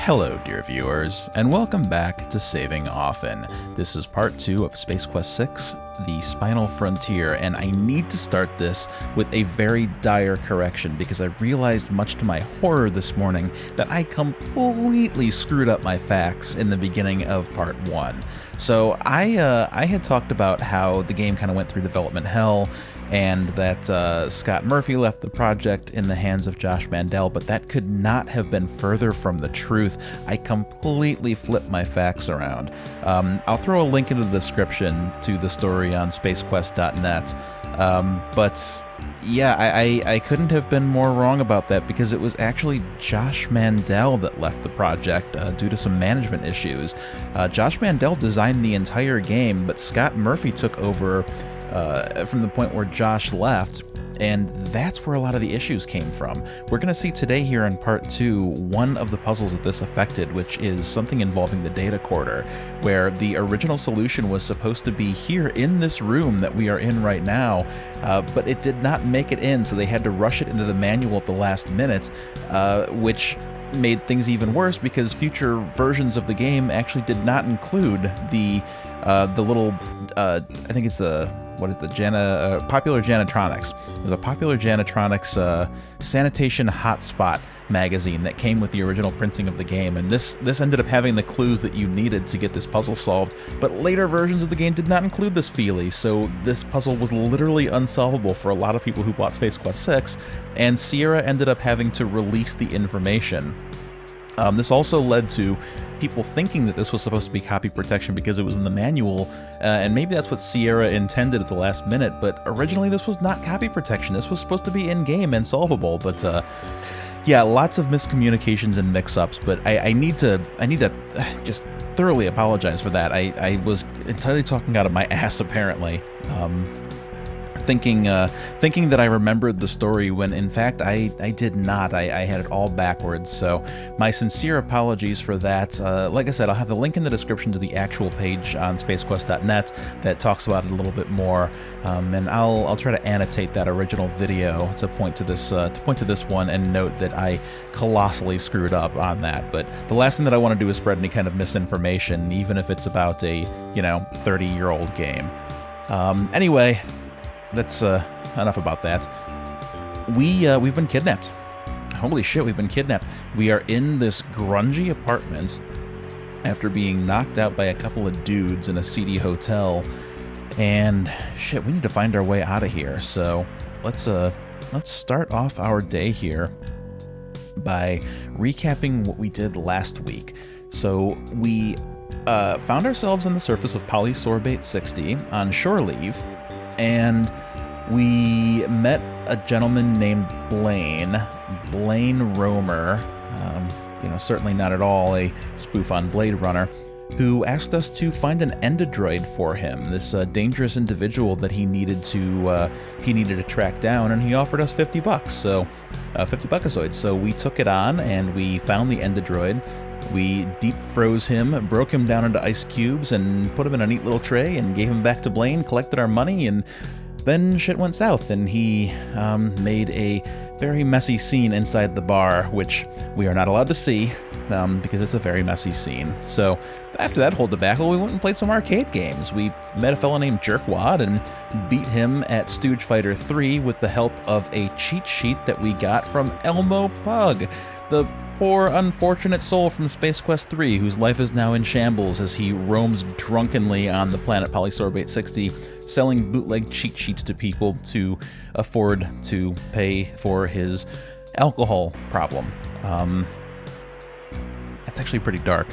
Hello, dear viewers, and welcome back to Saving Often. This is part 2 of Space Quest 6, the Spinal Frontier, and I need to start this with a very dire correction because I realized, much to my horror this morning, that I completely screwed up my facts in the beginning of part 1. So I had talked about how the game kind of went through development hell, and that Scott Murphy left the project in the hands of Josh Mandel, but that could not have been further from the truth. I completely flipped my facts around. I'll throw a link in the description to the story on spacequest.net, but yeah, I couldn't have been more wrong about that because it was actually Josh Mandel that left the project due to some management issues. Josh Mandel designed the entire game, but Scott Murphy took over from the point where Josh left, and that's where a lot of the issues came from. We're going to see today here in part 2 one of the puzzles that this affected, which is something involving the Datacorder, where the original solution was supposed to be here in this room that we are in right now, but it did not make it in, so they had to rush it into the manual at the last minute, which made things even worse because future versions of the game actually did not include the little, I think it's Popular Janitronics. There's a Popular Janitronics sanitation hotspot magazine that came with the original printing of the game, and this ended up having the clues that you needed to get this puzzle solved, but later versions of the game did not include this feelie, so this puzzle was literally unsolvable for a lot of people who bought Space Quest 6, and Sierra ended up having to release the information. This also led to people thinking that this was supposed to be copy protection because it was in the manual, and maybe that's what Sierra intended at the last minute, but originally this was not copy protection. This was supposed to be in-game and solvable, but yeah, lots of miscommunications and mix-ups, but I need to just thoroughly apologize for that. I was entirely talking out of my ass, apparently. Thinking that I remembered the story when in fact I did not. I had it all backwards, so my sincere apologies for that. Like I said, I'll have the link in the description to the actual page on spacequest.net that talks about it a little bit more, and I'll try to annotate that original video to point to this one and note that I colossally screwed up on that. But the last thing that I want to do is spread any kind of misinformation, even if it's about a 30-year-old game. Anyway, that's enough about that. We've been kidnapped. Holy shit, we've been kidnapped. We are in this grungy apartment after being knocked out by a couple of dudes in a seedy hotel, and shit, we need to find our way out of here. So let's start off our day here by recapping what we did last week. So we found ourselves on the surface of Polysorbate 60 on shore leave, and we met a gentleman named Blaine Romer, certainly not at all a spoof on Blade Runner, who asked us to find an endodroid for him, this dangerous individual that he needed to track down, and he offered us $50, so 50 buckazoids. So we took it on, and we found the endodroid. We deep froze him, broke him down into ice cubes, and put him in a neat little tray, and gave him back to Blaine, collected our money, and then shit went south, and he made a very messy scene inside the bar, which we are not allowed to see, because it's a very messy scene. So after that whole debacle, we went and played some arcade games. We met a fellow named Jerkwad and beat him at Stooge Fighter 3 with the help of a cheat sheet that we got from Elmo Pug, the poor, unfortunate soul from Space Quest 3, whose life is now in shambles as he roams drunkenly on the planet Polysorbate 60, selling bootleg cheat sheets to people to afford to pay for his alcohol problem. That's actually pretty dark.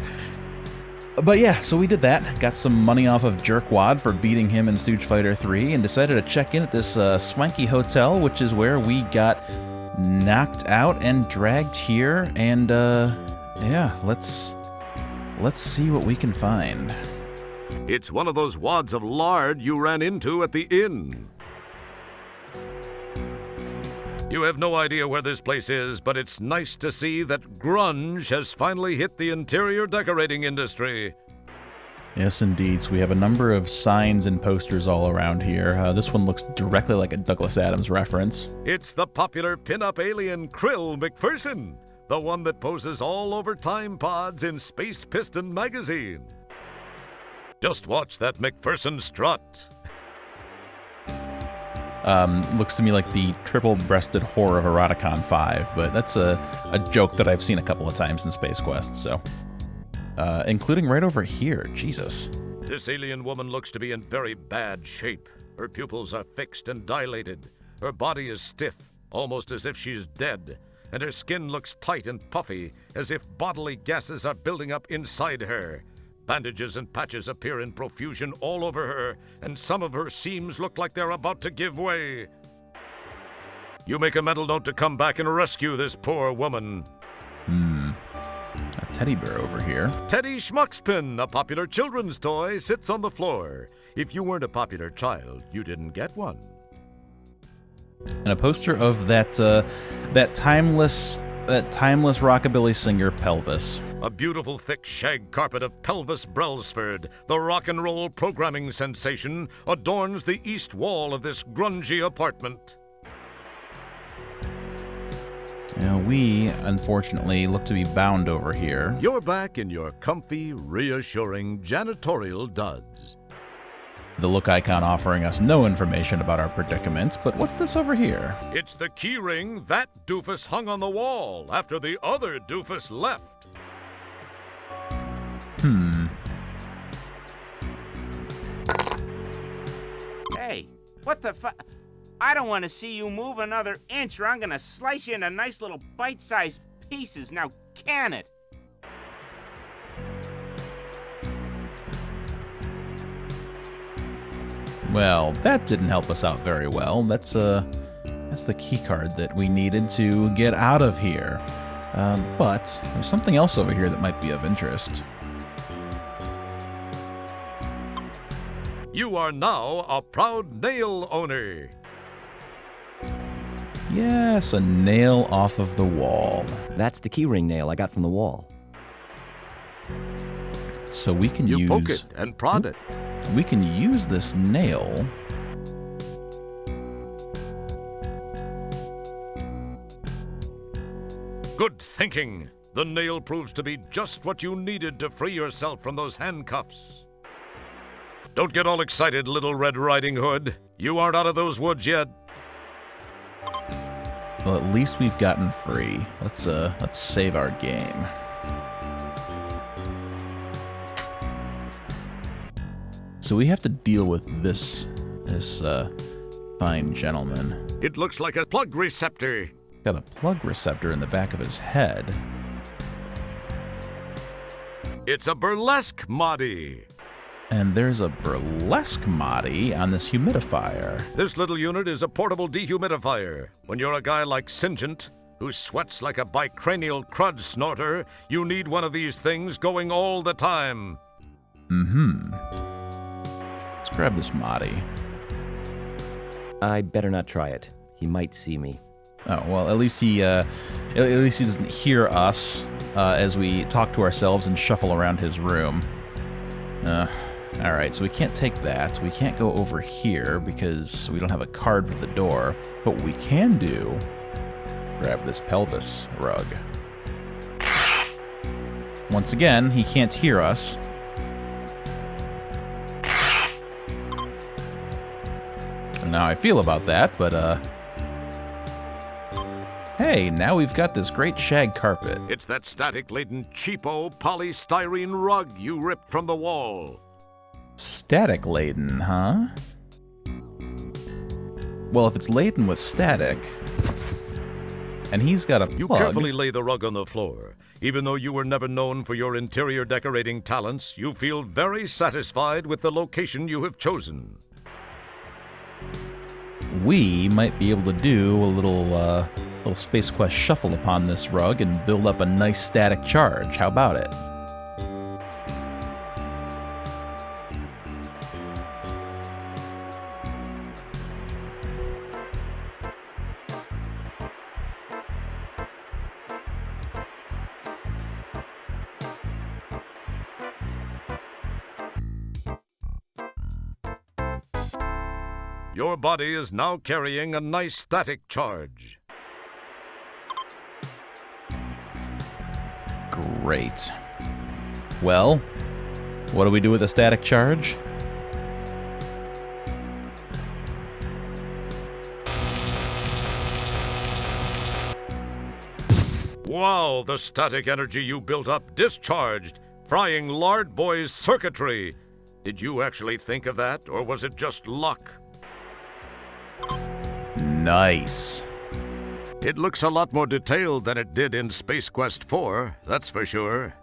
But yeah, so we did that, got some money off of Jerkwad for beating him in Stooge Fighter 3, and decided to check in at this swanky hotel, which is where we got knocked out and dragged here, and yeah, let's see what we can find. It's one of those wads of lard you ran into at the inn. You have no idea where this place is, but it's nice to see that grunge has finally hit the interior decorating industry. Yes, indeed. So we have a number of signs and posters all around here. This one looks directly like a Douglas Adams reference. It's the popular pin-up alien Krill McPherson. The one that poses all over time pods in Space Piston magazine. Just watch that McPherson strut. Looks to me like the triple-breasted whore of Eroticon 5, but that's a joke that I've seen a couple of times in Space Quest, so. Including right over here, Jesus. This alien woman looks to be in very bad shape. Her pupils are fixed and dilated. Her body is stiff, almost as if she's dead, and her skin looks tight and puffy, as if bodily gases are building up inside her. Bandages and patches appear in profusion all over her, and some of her seams look like they're about to give way. You make a mental note to come back and rescue this poor woman. A teddy bear over here. Teddy Schmuckspin, a popular children's toy, sits on the floor. If you weren't a popular child, you didn't get one. And a poster of that timeless rockabilly singer Pelvis. A beautiful thick shag carpet of Pelvis Brailsford, the rock and roll programming sensation, adorns the east wall of this grungy apartment. Now we, unfortunately, look to be bound over here. You're back in your comfy, reassuring janitorial duds. The look icon offering us no information about our predicament, but what's this over here? It's the key ring that doofus hung on the wall after the other doofus left. Hey, what the fu... I don't want to see you move another inch or I'm gonna slice you into nice little bite-sized pieces. Now, can it? Well, that didn't help us out very well. That's the key card that we needed to get out of here. But there's something else over here that might be of interest. You are now a proud nail owner. Yes, a nail off of the wall. That's the keyring nail I got from the wall. So we can You use... poke it and prod it. We can use this nail... Good thinking. The nail proves to be just what you needed to free yourself from those handcuffs. Don't get all excited, Little Red Riding Hood. You aren't out of those woods yet. Well, at least we've gotten free. Let's save our game. So we have to deal with this fine gentleman. It looks like a plug receptor. Got a plug receptor in the back of his head. It's a burlesque moddy. And there's a burlesque moddy on this humidifier. This little unit is a portable dehumidifier. When you're a guy like Singent, who sweats like a bicranial crud snorter, you need one of these things going all the time. Let's grab this moddy. I better not try it. He might see me. Oh, well, at least he doesn't hear us as we talk to ourselves and shuffle around his room. All right, so we can't take that. We can't go over here because we don't have a card for the door. But what we can do, grab this pelvis rug. Once again, he can't hear us. I don't know how I feel about that, but hey, now we've got this great shag carpet. It's that static-laden cheapo polystyrene rug you ripped from the wall. Static laden, huh? Well, if it's laden with static, and he's got a plug... You carefully lay the rug on the floor. Even though you were never known for your interior decorating talents, you feel very satisfied with the location you have chosen. We might be able to do a little Space Quest shuffle upon this rug and build up a nice static charge. How about it? Your body is now carrying a nice static charge. Great. Well, what do we do with a static charge? Wow, the static energy you built up discharged, frying Lard Boy's circuitry. Did you actually think of that, or was it just luck? Nice. It looks a lot more detailed than it did in Space Quest IV, that's for sure.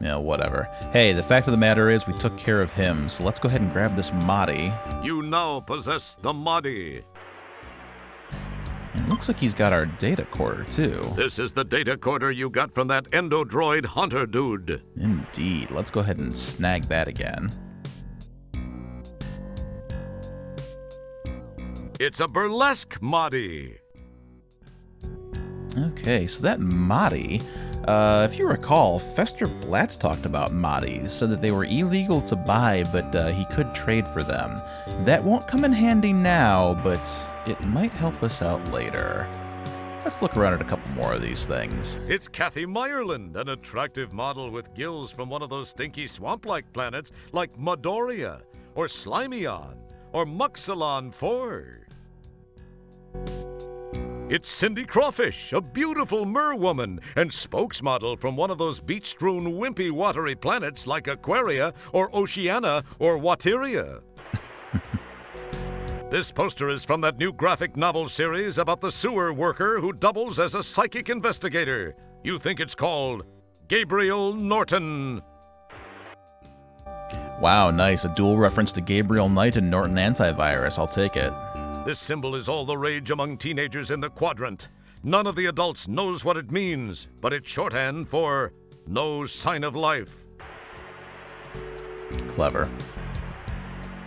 Yeah, whatever. Hey, the fact of the matter is we took care of him, so let's go ahead and grab this Mahdi. You now possess the Mahdi. And it looks like he's got our Datacorder, too. This is the Datacorder you got from that Endodroid Hunter dude. Indeed. Let's go ahead and snag that again. It's a burlesque Mahdi. Okay, so that Mahdi, if you recall, Fester Blatz talked about Mahdi's, said that they were illegal to buy, but he could trade for them. That won't come in handy now, but it might help us out later. Let's look around at a couple more of these things. It's Kathy Meyerland, an attractive model with gills from one of those stinky swamp-like planets like Madoria, or Slimyon, or Muxilon IV. It's Cindy Crawfish, a beautiful merwoman and spokesmodel from one of those beach-strewn, wimpy, watery planets like Aquaria or Oceania or Wateria. This poster is from that new graphic novel series about the sewer worker who doubles as a psychic investigator. You think it's called Gabriel Norton. Wow, nice. A dual reference to Gabriel Knight and Norton Antivirus. I'll take it. This symbol is all the rage among teenagers in the quadrant. None of the adults knows what it means, but it's shorthand for no sign of life. Clever.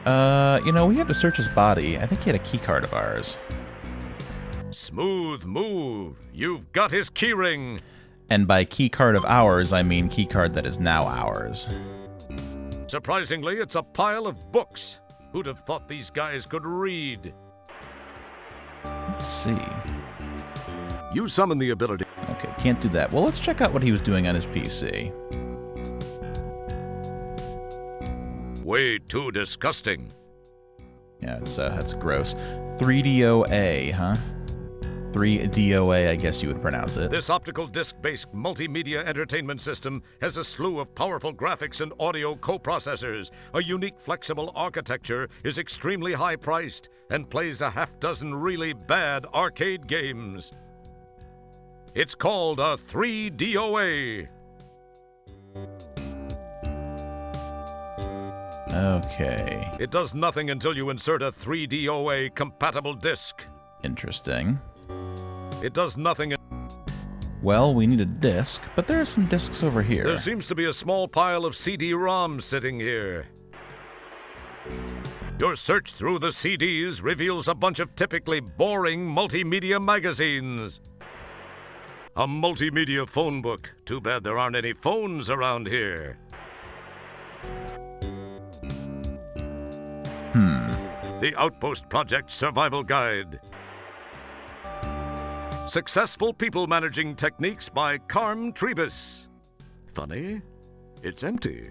We have to search his body. I think he had a keycard of ours. Smooth move. You've got his keyring. And by keycard of ours, I mean keycard that is now ours. Surprisingly, it's a pile of books. Who'd have thought these guys could read? Let's see. You summon the ability. Okay, can't do that. Well, let's check out what he was doing on his PC. Way too disgusting. Yeah, that's gross. 3DOA, huh? 3DOA, I guess you would pronounce it. This optical disc-based multimedia entertainment system has a slew of powerful graphics and audio coprocessors, a unique flexible architecture, is extremely high-priced, and plays a half-dozen really bad arcade games. It's called a 3DOA. Okay. It does nothing until you insert a 3DOA compatible disc. Interesting. It does nothing. Well, we need a disc, but there are some discs over here. There seems to be a small pile of CD-ROMs sitting here. Your search through the CDs reveals a bunch of typically boring multimedia magazines. A multimedia phone book. Too bad there aren't any phones around here. The Outpost Project Survival Guide. Successful People Managing Techniques by Carm Trebus. Funny, it's empty.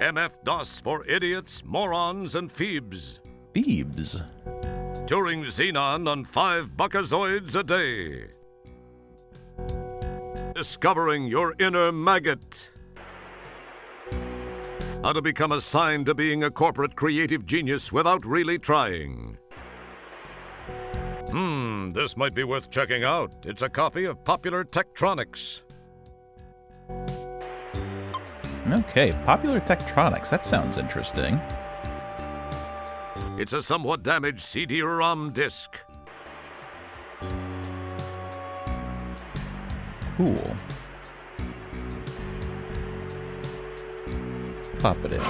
MF-DOS for idiots, morons, and Phoebes. Phoebes? Turing Xenon on 5 buckazoids a day. Discovering your inner maggot. How to become assigned to being a corporate creative genius without really trying. This might be worth checking out. It's a copy of Popular Tektronix. Okay, Popular Tektronix. That sounds interesting. It's a somewhat damaged CD-ROM disc. Cool. Pop it in.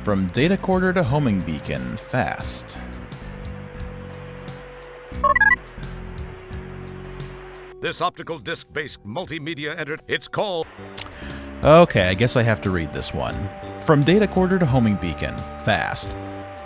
From Datacorder to homing beacon, fast. This optical disc-based multimedia it's called... Okay, I guess I have to read this one. From Datacorder to homing beacon, fast.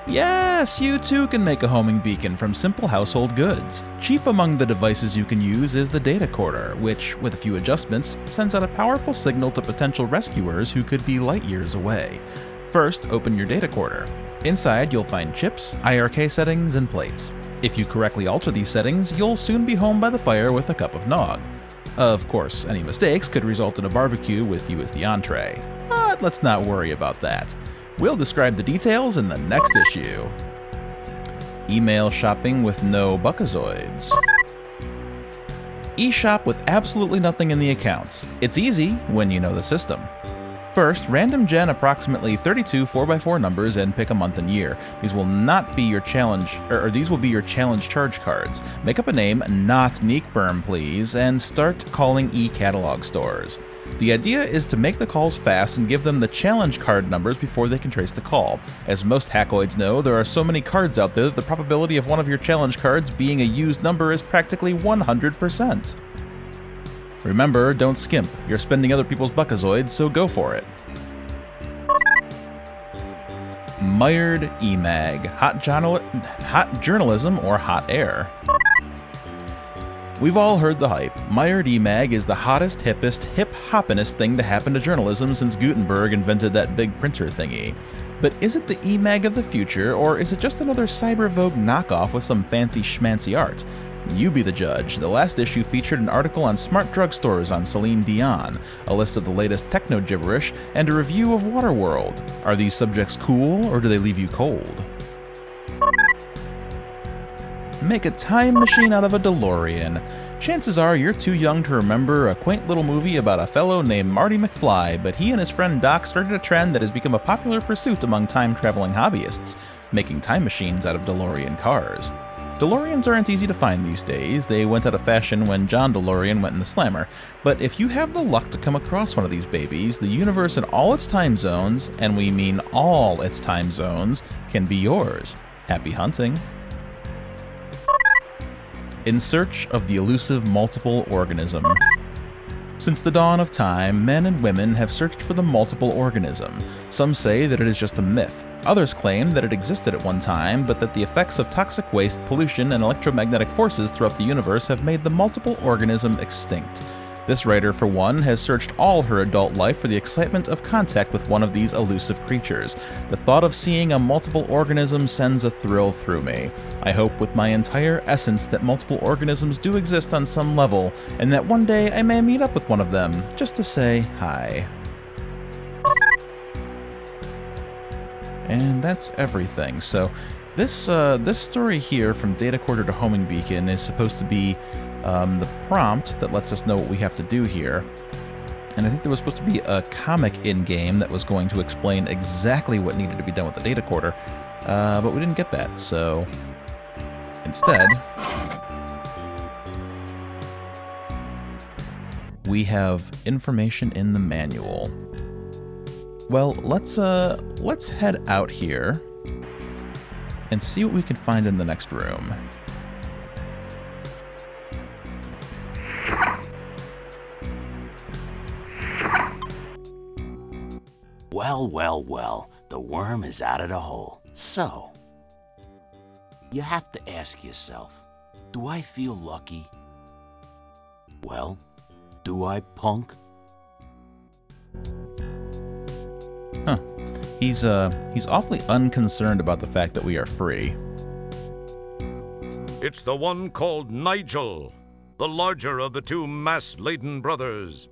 Yes, you too can make a homing beacon from simple household goods. Chief among the devices you can use is the Datacorder, which, with a few adjustments, sends out a powerful signal to potential rescuers who could be light years away. First, open your Datacorder. Inside, you'll find chips, IRK settings, and plates. If you correctly alter these settings, you'll soon be home by the fire with a cup of nog. Of course, any mistakes could result in a barbecue with you as the entree. But let's not worry about that. We'll describe the details in the next issue. Email shopping with no buckazoids. eShop with absolutely nothing in the accounts. It's easy when you know the system. First, random gen approximately 32 4x4 numbers and pick a month and year. These will not be your challenge, or these will be your challenge charge cards. Make up a name, not Neekberm please, and start calling e-catalog stores. The idea is to make the calls fast and give them the challenge card numbers before they can trace the call. As most hackoids know, there are so many cards out there that the probability of one of your challenge cards being a used number is practically 100%. Remember, don't skimp. You're spending other people's buckazoids, so go for it. Mired eMag, hot journalism or hot air. We've all heard the hype. Mired eMag is the hottest, hippest, hip-hoppinest thing to happen to journalism since Gutenberg invented that big printer thingy. But is it the eMag of the future, or is it just another Cyber Vogue knockoff with some fancy schmancy art? You be the judge. The last issue featured an article on smart drugstores on Celine Dion, a list of the latest techno gibberish, and a review of Waterworld. Are these subjects cool, or do they leave you cold? Make a time machine out of a DeLorean. Chances are you're too young to remember a quaint little movie about a fellow named Marty McFly, but he and his friend Doc started a trend that has become a popular pursuit among time-traveling hobbyists, making time machines out of DeLorean cars. DeLoreans aren't easy to find these days. They went out of fashion when John DeLorean went in the slammer. But if you have the luck to come across one of these babies, the universe in all its time zones, and we mean all its time zones, can be yours. Happy hunting. In search of the elusive multiple organism. Since the dawn of time, men and women have searched for the multiple organism. Some say that it is just a myth. Others claim that it existed at one time, but that the effects of toxic waste, pollution, and electromagnetic forces throughout the universe have made the multiple organism extinct. This writer, for one, has searched all her adult life for the excitement of contact with one of these elusive creatures. The thought of seeing a multiple organism sends a thrill through me. I hope with my entire essence that multiple organisms do exist on some level, and that one day I may meet up with one of them, just to say hi. And that's everything. So this story here from Datacorder to Homing Beacon is supposed to be the prompt that lets us know what we have to do here. And I think there was supposed to be a comic in-game that was going to explain exactly what needed to be done with the Datacorder, but we didn't get that, so instead we have information in the manual. Well, let's head out here and see what we can find in the next room. Well, well, well, the worm is out of the hole. So, you have to ask yourself, do I feel lucky? Well, do I, punk? Huh. He's awfully unconcerned about the fact that we are free. It's the one called Nigel, the larger of the two mass-laden brothers.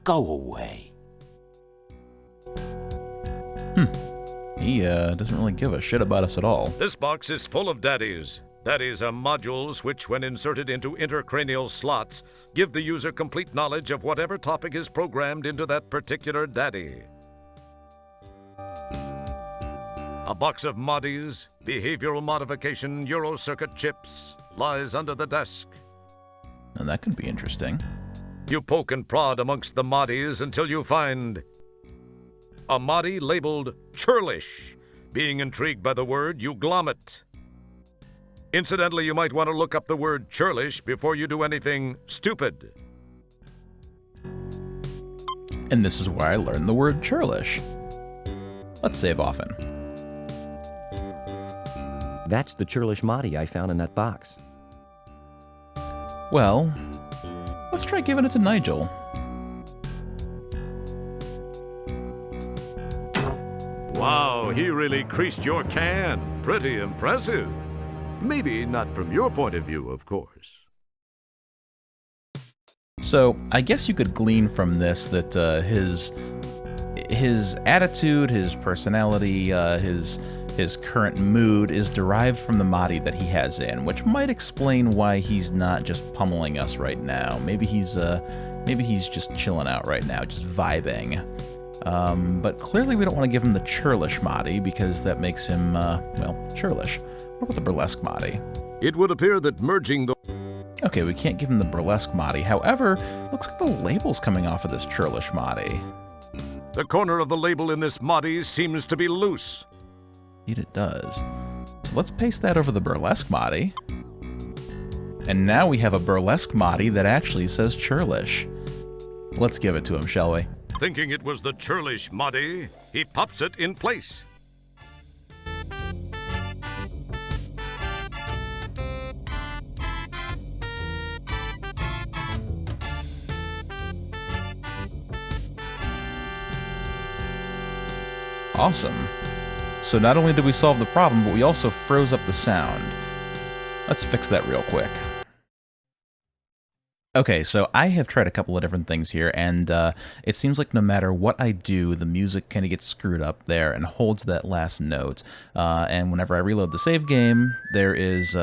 Go away. He doesn't really give a shit about us at all. This box is full of daddies. Daddies are modules which, when inserted into intercranial slots, give the user complete knowledge of whatever topic is programmed into that particular daddy. A box of moddies, behavioral modification Eurocircuit chips, lies under the desk. And that could be interesting. You poke and prod amongst the moddies until you find a moddy labeled churlish. Being intrigued by the word, you glom it. Incidentally, you might want to look up the word churlish before you do anything stupid. And this is where I learned the word churlish. let's save often. That's the churlish Mahdi I found in that box. Well, let's try giving it to Nigel. Wow, he really creased your can. Pretty impressive. Maybe not from your point of view, of course. So, I guess you could glean from this that his attitude, his personality, his current mood is derived from the Mahdi that he has in, which might explain why he's not just pummeling us right now. Maybe he's just chilling out right now, just vibing. But clearly we don't want to give him the churlish Mahdi because that makes him, well, churlish. What about the burlesque Mahdi? It would appear that merging the... Okay, we can't give him the burlesque Mahdi. However, looks like the label's coming off of this churlish Mahdi. The corner of the label in this Mahdi seems to be loose. Indeed it does. So let's paste that over the burlesque Mahdi. And now we have a burlesque Mahdi that actually says churlish. Let's give it to him, shall we? Thinking it was the churlish Mahdi, he pops it in place. Awesome. So not only did we solve the problem, but we also froze up the sound. Let's fix that real quick. Okay, so I have tried a couple of different things here, and it seems like no matter what I do, the music kind of gets screwed up there and holds that last note. And whenever I reload the save game, there's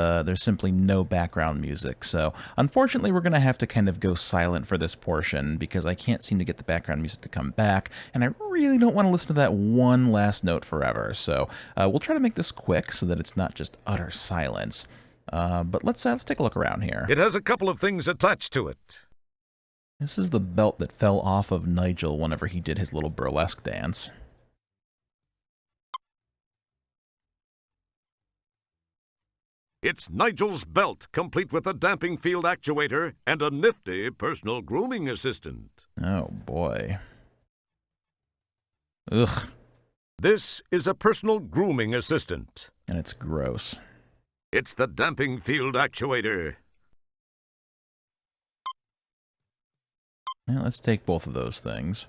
simply no background music. So unfortunately, we're going to have to kind of go silent for this portion because I can't seem to get the background music to come back, and I really don't want to listen to that one last note forever. So we'll try to make this quick so that it's not just utter silence. But let's take a look around here. It has a couple of things attached to it. This is the belt that fell off of Nigel whenever he did his little burlesque dance. It's Nigel's belt, complete with a damping field actuator and a nifty personal grooming assistant. Oh, boy. Ugh. This is a personal grooming assistant. And it's gross. It's the damping field actuator. Yeah, let's take both of those things.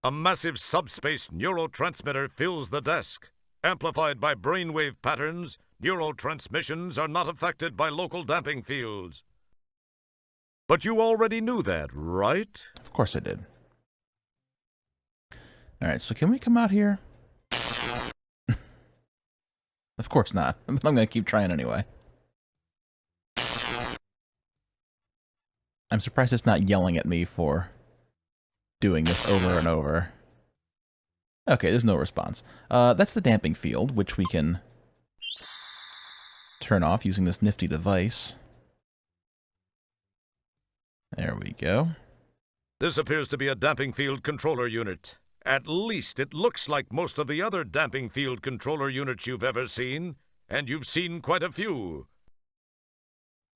A massive subspace neurotransmitter fills the desk. Amplified by brainwave patterns, neurotransmissions are not affected by local damping fields. But you already knew that, right? Of course I did. Alright, so can we come out here? Of course not, but I'm going to keep trying anyway. I'm surprised it's not yelling at me for doing this over and over. Okay, there's no response. That's the damping field, which we can turn off using this nifty device. There we go. This appears to be a damping field controller unit. At least it looks like most of the other damping field controller units you've ever seen, and you've seen quite a few.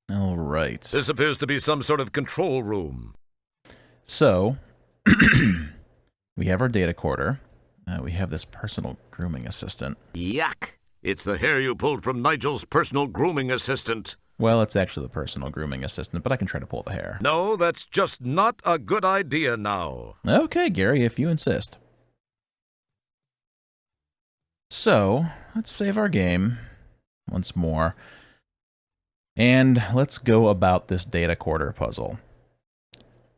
All right. This appears to be some sort of control room. So, we have our Datacorder. We have this personal grooming assistant. Yuck! It's the hair you pulled from Nigel's personal grooming assistant. Well, it's actually the personal grooming assistant, but I can try to pull the hair. No, that's just not a good idea now. Okay, Gary, if you insist. So, let's save our game once more. And let's go about this Datacorder puzzle.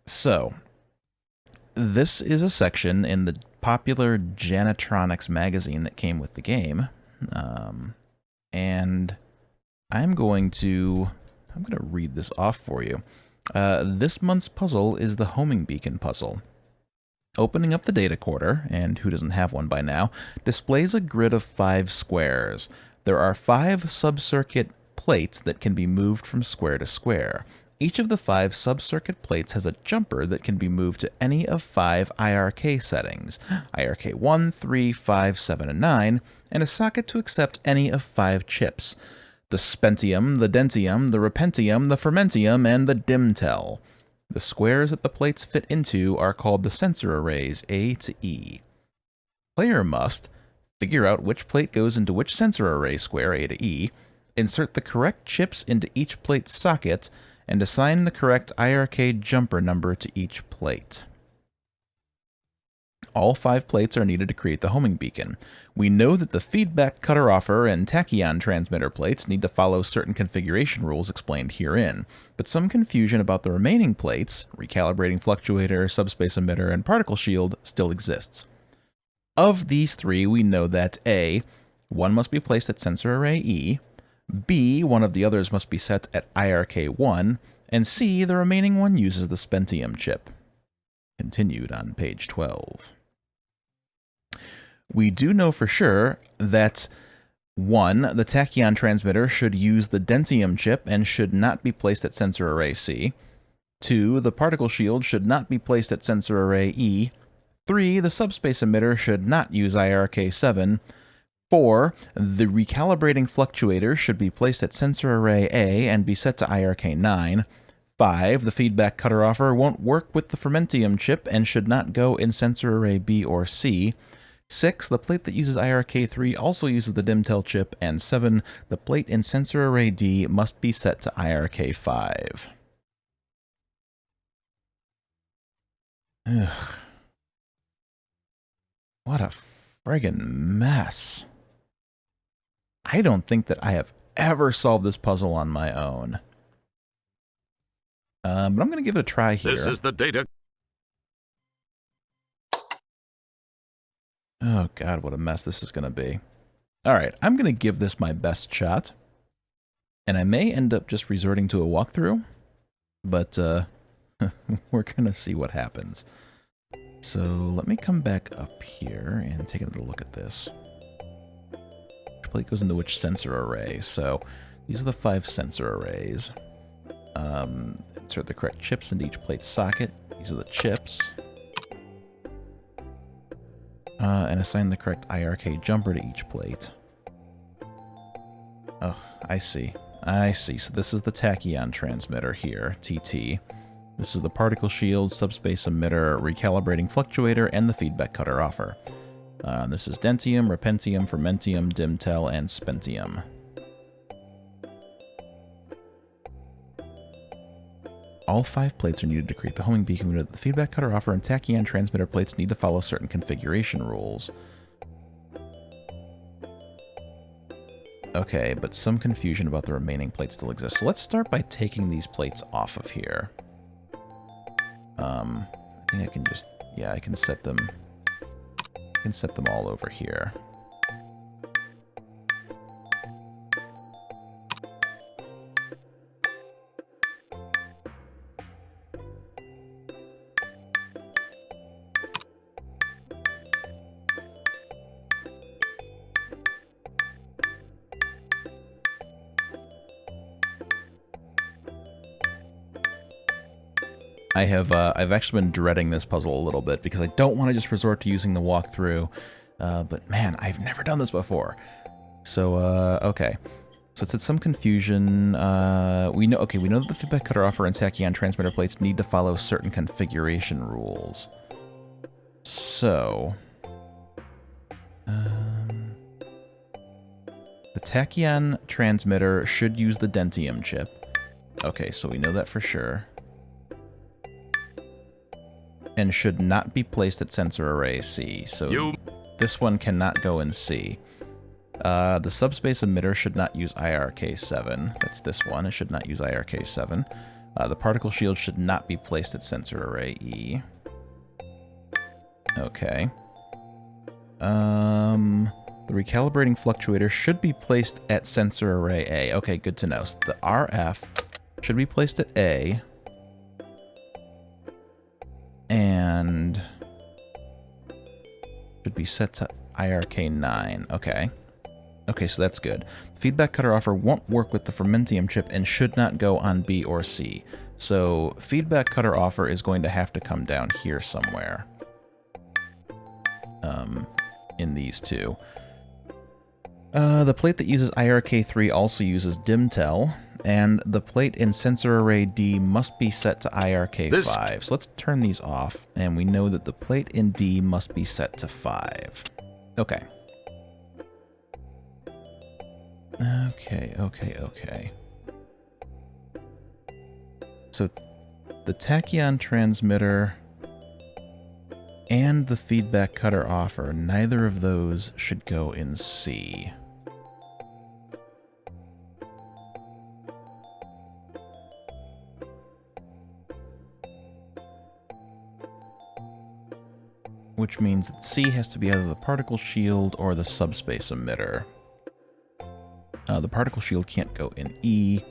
So, this is a section in the popular Janitronics magazine that came with the game. And I'm going to read this off for you. This month's puzzle is the homing beacon puzzle. Opening up the Datacorder, and who doesn't have one by now, displays a grid of 5 squares. There are 5 sub-circuit plates that can be moved from square to square. Each of the 5 sub-circuit plates has a jumper that can be moved to any of 5 IRK settings, IRK 1, 3, 5, 7, and 9, and a socket to accept any of 5 chips: the Spentium, the Dentium, the Repentium, the Fermentium, and the Dimtel. The squares that the plates fit into are called the sensor arrays, A to E. Player must figure out which plate goes into which sensor array square, A to E, insert the correct chips into each plate socket, and assign the correct IRK jumper number to each plate. All 5 plates are needed to create the homing beacon. We know that the feedback cutter-offer and tachyon transmitter plates need to follow certain configuration rules explained herein, but some confusion about the remaining plates, recalibrating fluctuator, subspace emitter, and particle shield, still exists. Of these 3, we know that A, one must be placed at sensor array E, B, one of the others must be set at IRK1, and C, the remaining one uses the Spentium chip. Continued on page 12. We do know for sure that 1. The tachyon transmitter should use the Dentium chip and should not be placed at sensor array C. 2. The particle shield should not be placed at sensor array E. 3. The subspace emitter should not use IRK7. 4. The recalibrating fluctuator should be placed at sensor array A and be set to IRK9. 5. The feedback cutter-offer won't work with the fermentium chip and should not go in sensor array B or C. 6. The plate that uses IRK3 also uses the Dimtel chip. And 7. The plate in sensor array D must be set to IRK5. Ugh. What a friggin' mess. I don't think that I have ever solved this puzzle on my own. But I'm going to give it a try here. This is the data. Oh, God, what a mess this is going to be. All right, I'm going to give this my best shot. And I may end up just resorting to a walkthrough. But we're going to see what happens. So let me come back up here and take a look at this. Which plate goes into which sensor array? So these are the 5 sensor arrays. Insert the correct chips into each plate socket. These are the chips. And assign the correct IRK jumper to each plate. Oh, I see. I see. So this is the tachyon transmitter here, TT. This is the particle shield, subspace emitter, recalibrating fluctuator, and the feedback cutter-offer. This is Dentium, Repentium, Fermentium, Dimtel, and Spentium. All 5 plates are needed to create the homing beacon. We know that the feedback cutter-offer and tachyon transmitter plates need to follow certain configuration rules. Okay, but some confusion about the remaining plates still exists. So let's start by taking these plates off of here. I think I can just, yeah, I can set them all over here. I've actually been dreading this puzzle a little bit because I don't want to just resort to using the walkthrough, but man, I've never done this before. So, okay. So it's at some confusion. We know that the feedback cutter-offer and tachyon transmitter plates need to follow certain configuration rules. So, the tachyon transmitter should use the Dentium chip. Okay, so we know that for sure. And should not be placed at sensor array C. So this one cannot go in C. The subspace emitter should not use IRK7. That's this one. It should not use IRK7. The particle shield should not be placed at sensor array E. Okay. The recalibrating fluctuator should be placed at sensor array A. Okay, good to know. So the RF should be placed at A. And should be set to IRK9. Okay. Okay, so that's good. Feedback cutter-offer won't work with the Fermentium chip and should not go on B or C. So feedback cutter-offer is going to have to come down here somewhere. In these two. The plate that uses IRK3 also uses Dimtel. And the plate in sensor array D must be set to IRK5. So let's turn these off, and we know that the plate in D must be set to 5. Okay. Okay. So the tachyon transmitter and the feedback cutter offer, neither of those should go in C. Which means that C has to be either the particle shield or the subspace emitter. The particle shield can't go in E.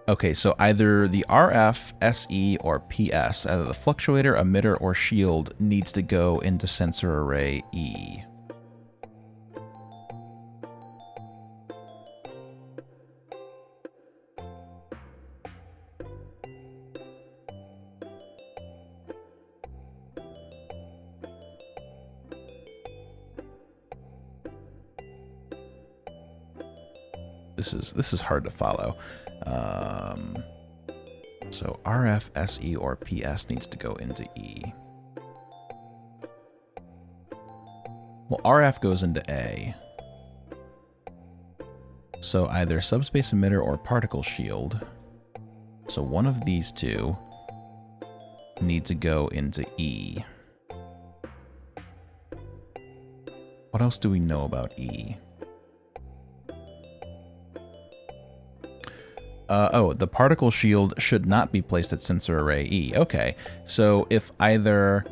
Okay, so either the RF, SE, or PS, either the fluctuator, emitter, or shield, needs to go into sensor array E. This is hard to follow. So RF, SE, or PS needs to go into E. Well, RF goes into A. So either subspace emitter or particle shield. So one of these two need to go into E. What else do we know about E? The particle shield should not be placed at sensor array E. Okay, so if either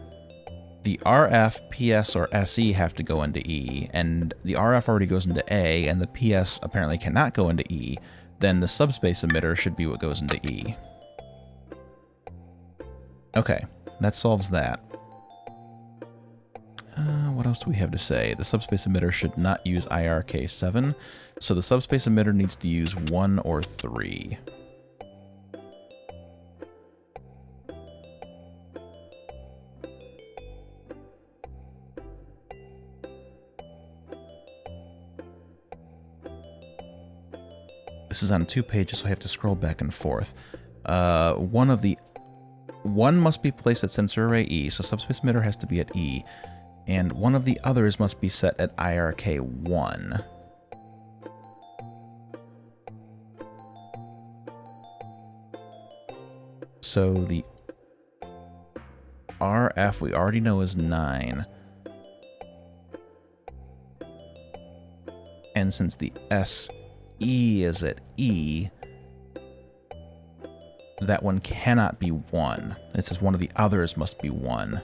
the RF, PS, or SE have to go into E, and the RF already goes into A, and the PS apparently cannot go into E, then the subspace emitter should be what goes into E. Okay, that solves that. What else do we have to say? The subspace emitter should not use IRK7, so the subspace emitter needs to use 1 or 3. This is on 2 pages, so I have to scroll back and forth. One must be placed at sensor array E, so subspace emitter has to be at E, and one of the others must be set at IRK1. So the RF we already know is 9. And since the SE is at E, that one cannot be 1. It says one of the others must be 1.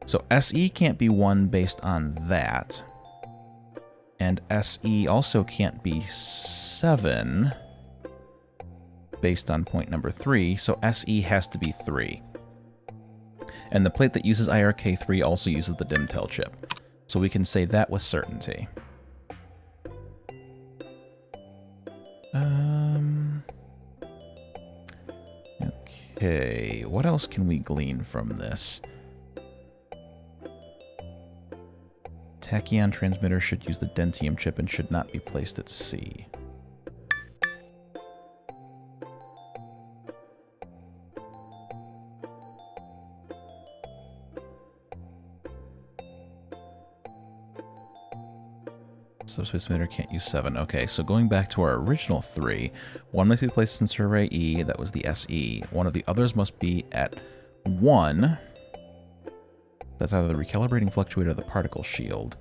So SE can't be 1 based on that. And SE also can't be 7 based on point number 3, so SE has to be 3. And the plate that uses IRK3 also uses the Dimtel chip. So we can say that with certainty. Okay, what else can we glean from this? Tachyon transmitter should use the Dentium chip and should not be placed at C. Subspace emitter can't use 7. Okay, so going back to our original 3, one must be placed in sensor array E, that was the SE. One of the others must be at 1. That's either the recalibrating fluctuator or the particle shield.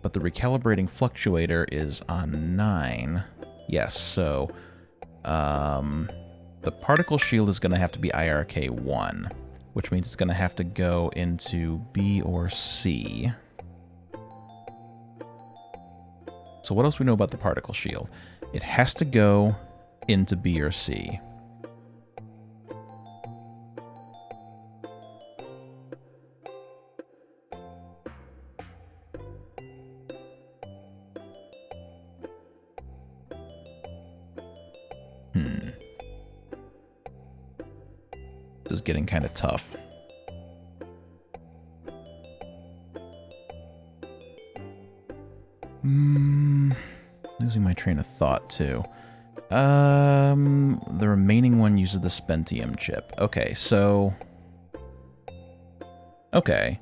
But the recalibrating fluctuator is on 9. Yes, so the particle shield is going to have to be IRK1, which means it's going to have to go into B or C. So what else do we know about the particle shield? It has to go into B or C. This is getting kind of tough. Losing my train of thought, too. The remaining one uses the Spentium chip. Okay, so... Okay.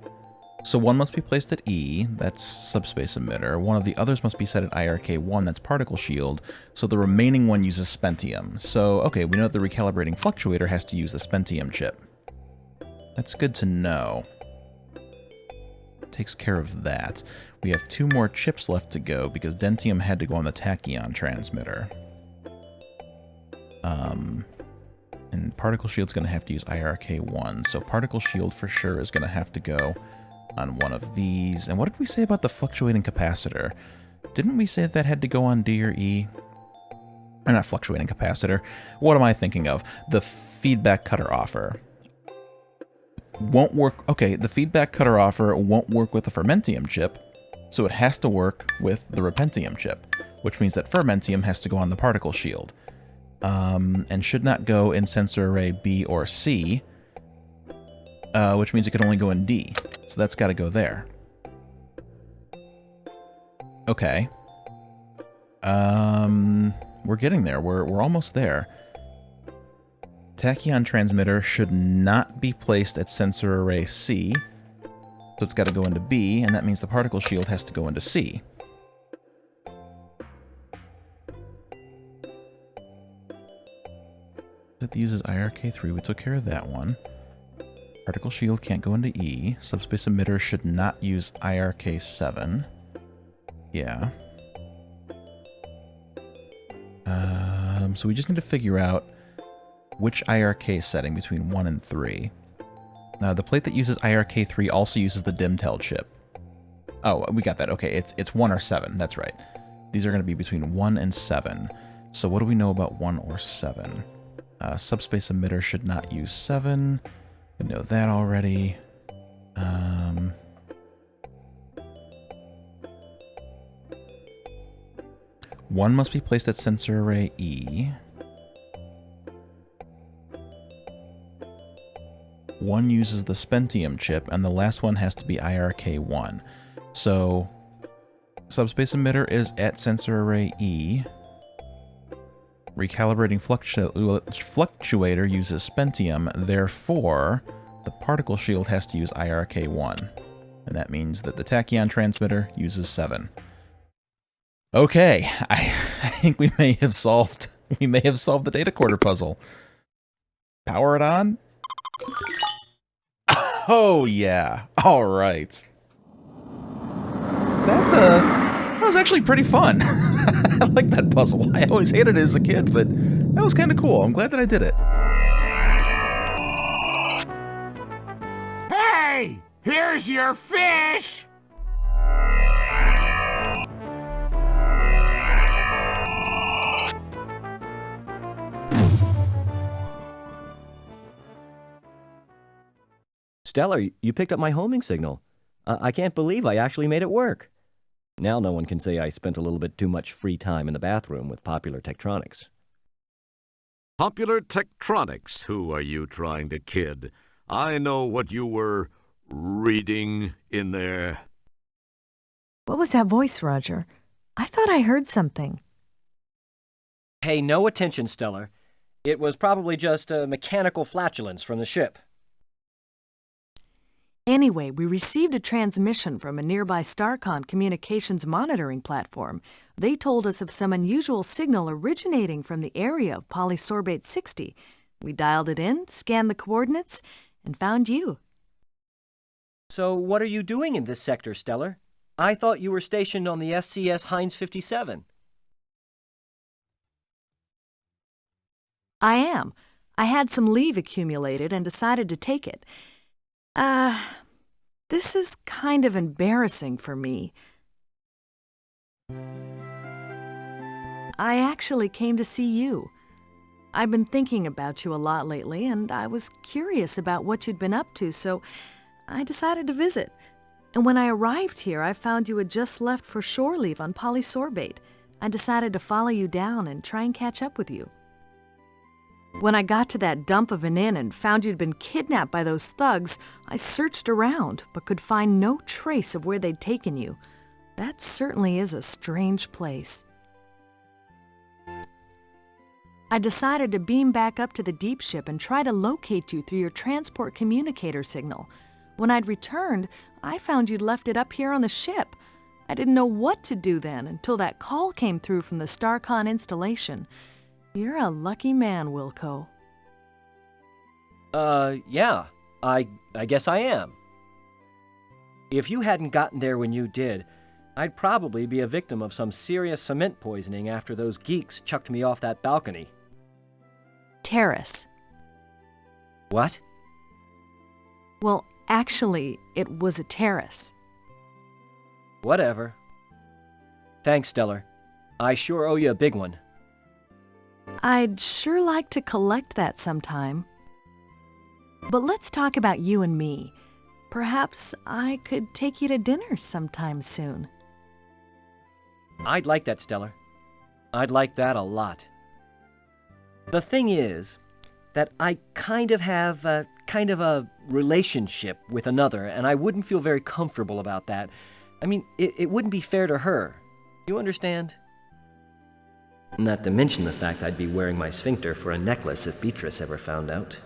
So one must be placed at E, that's subspace emitter. One of the others must be set at IRK1, that's particle shield. So the remaining one uses Spentium. So, okay, we know that the recalibrating fluctuator has to use the Spentium chip. That's good to know. Takes care of that. We have 2 more chips left to go because Dentium had to go on the tachyon transmitter. And particle shield's going to have to use IRK1, so particle shield for sure is going to have to go on one of these. And what did we say about the fluctuating capacitor? Didn't we say that had to go on D or E? Or not fluctuating capacitor. What am I thinking of? The feedback cutter offer. Won't work. Okay, the feedback cutter offer won't work with the fermentium chip, so it has to work with the repentium chip, which means that fermentium has to go on the particle shield. And should not go in sensor array B or C, which means it can only go in D. So that's got to go there. Okay. We're getting there. We're almost there. Tachyon transmitter should not be placed at sensor array C, so it's got to go into B, and that means the particle shield has to go into C. It uses IRK3, we took care of that one. Particle shield can't go into E. Subspace emitter should not use IRK7. Yeah. So we just need to figure out which IRK setting between 1 and 3. Now, the plate that uses IRK3 also uses the DimTel chip. Oh, we got that. Okay, it's 1 or 7. That's right. These are going to be between 1 and 7. So what do we know about 1 or 7? Subspace emitter should not use 7. We know that already. One must be placed at sensor array E. One uses the Spentium chip, and the last one has to be IRK1. So, subspace emitter is at sensor array E. Recalibrating fluctuator uses Spentium, therefore, the particle shield has to use IRK1. And that means that the tachyon transmitter uses 7. Okay, I think we may have solved the Datacorder puzzle. Power it on? Oh yeah. All right. That was actually pretty fun. I like that puzzle. I always hated it as a kid, but that was kind of cool. I'm glad that I did it. Hey, here's your fish. Stellar, you picked up my homing signal. I can't believe I actually made it work. Now no one can say I spent a little bit too much free time in the bathroom with Popular Tektronix. Popular Tektronix, who are you trying to kid? I know what you were reading in there. What was that voice, Roger? I thought I heard something. Pay no attention, Stellar. It was probably just a mechanical flatulence from the ship. Anyway, we received a transmission from a nearby StarCon communications monitoring platform. They told us of some unusual signal originating from the area of polysorbate 60. We dialed it in, scanned the coordinates, and found you. So what are you doing in this sector, Stellar? I thought you were stationed on the SCS Heinz 57. I am. I had some leave accumulated and decided to take it. This is kind of embarrassing for me. I actually came to see you. I've been thinking about you a lot lately, and I was curious about what you'd been up to, so I decided to visit. And when I arrived here, I found you had just left for shore leave on polysorbate. I decided to follow you down and try and catch up with you. When I got to that dump of an inn and found you'd been kidnapped by those thugs, I searched around but could find no trace of where they'd taken you. That certainly is a strange place. I decided to beam back up to the deep ship and try to locate you through your transport communicator signal. When I'd returned, I found you'd left it up here on the ship. I didn't know what to do then until that call came through from the StarCon installation. You're a lucky man, Wilco. Yeah. I guess I am. If you hadn't gotten there when you did, I'd probably be a victim of some serious cement poisoning after those geeks chucked me off that balcony. Terrace. What? Well, actually, it was a terrace. Whatever. Thanks, Stellar. I sure owe you a big one. I'd sure like to collect that sometime. But let's talk about you and me. Perhaps I could take you to dinner sometime soon. I'd like that, Stellar. I'd like that a lot. The thing is that I kind of have a relationship with another, and I wouldn't feel very comfortable about that. I mean, it wouldn't be fair to her. You understand? Not to mention the fact I'd be wearing my sphincter for a necklace if Beatrice ever found out.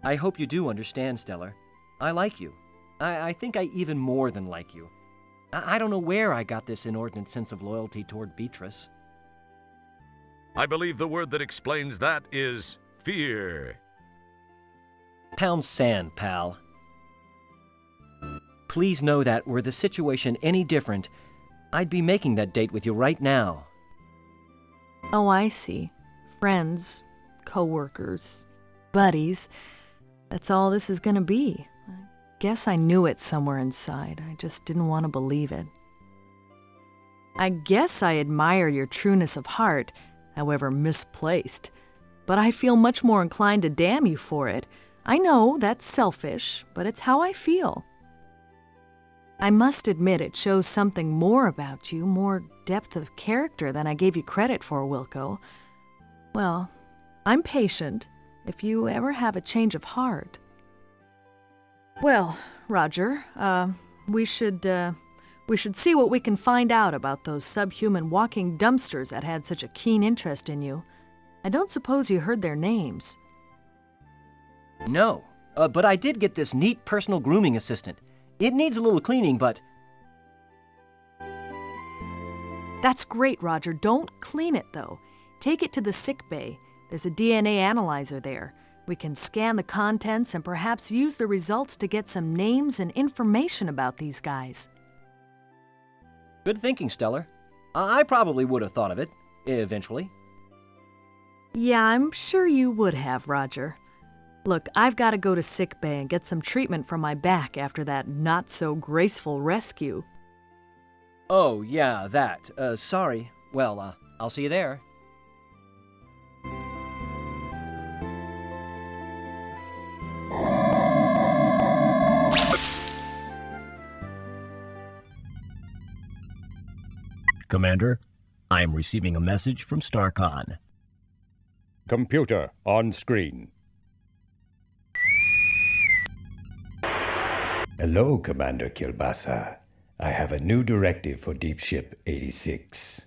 I hope you do understand, Stellar. I like you. I think I even more than like you. I don't know where I got this inordinate sense of loyalty toward Beatrice. I believe the word that explains that is fear. Pound sand, pal. Please know that were the situation any different, I'd be making that date with you right now. Oh, I see. Friends, co-workers, buddies. That's all this is gonna be. I guess I knew it somewhere inside. I just didn't want to believe it. I guess I admire your trueness of heart, however misplaced. But I feel much more inclined to damn you for it. I know that's selfish, but it's how I feel. I must admit it shows something more about you, more depth of character than I gave you credit for, Wilco. Well, I'm patient if you ever have a change of heart. Well, Roger, we should see what we can find out about those subhuman walking dumpsters that had such a keen interest in you. I don't suppose you heard their names. No, but I did get this neat personal grooming assistant. It needs a little cleaning, but... That's great, Roger. Don't clean it, though. Take it to the sick bay. There's a DNA analyzer there. We can scan the contents and perhaps use the results to get some names and information about these guys. Good thinking, Stellar. I probably would have thought of it, eventually. Yeah, I'm sure you would have, Roger. Look, I've got to go to sick bay and get some treatment for my back after that not-so-graceful rescue. Oh, yeah, that. Sorry. Well, I'll see you there. Commander, I am receiving a message from StarCon. Computer on screen. Hello, Commander Kilbasa. I have a new directive for Deep Ship 86.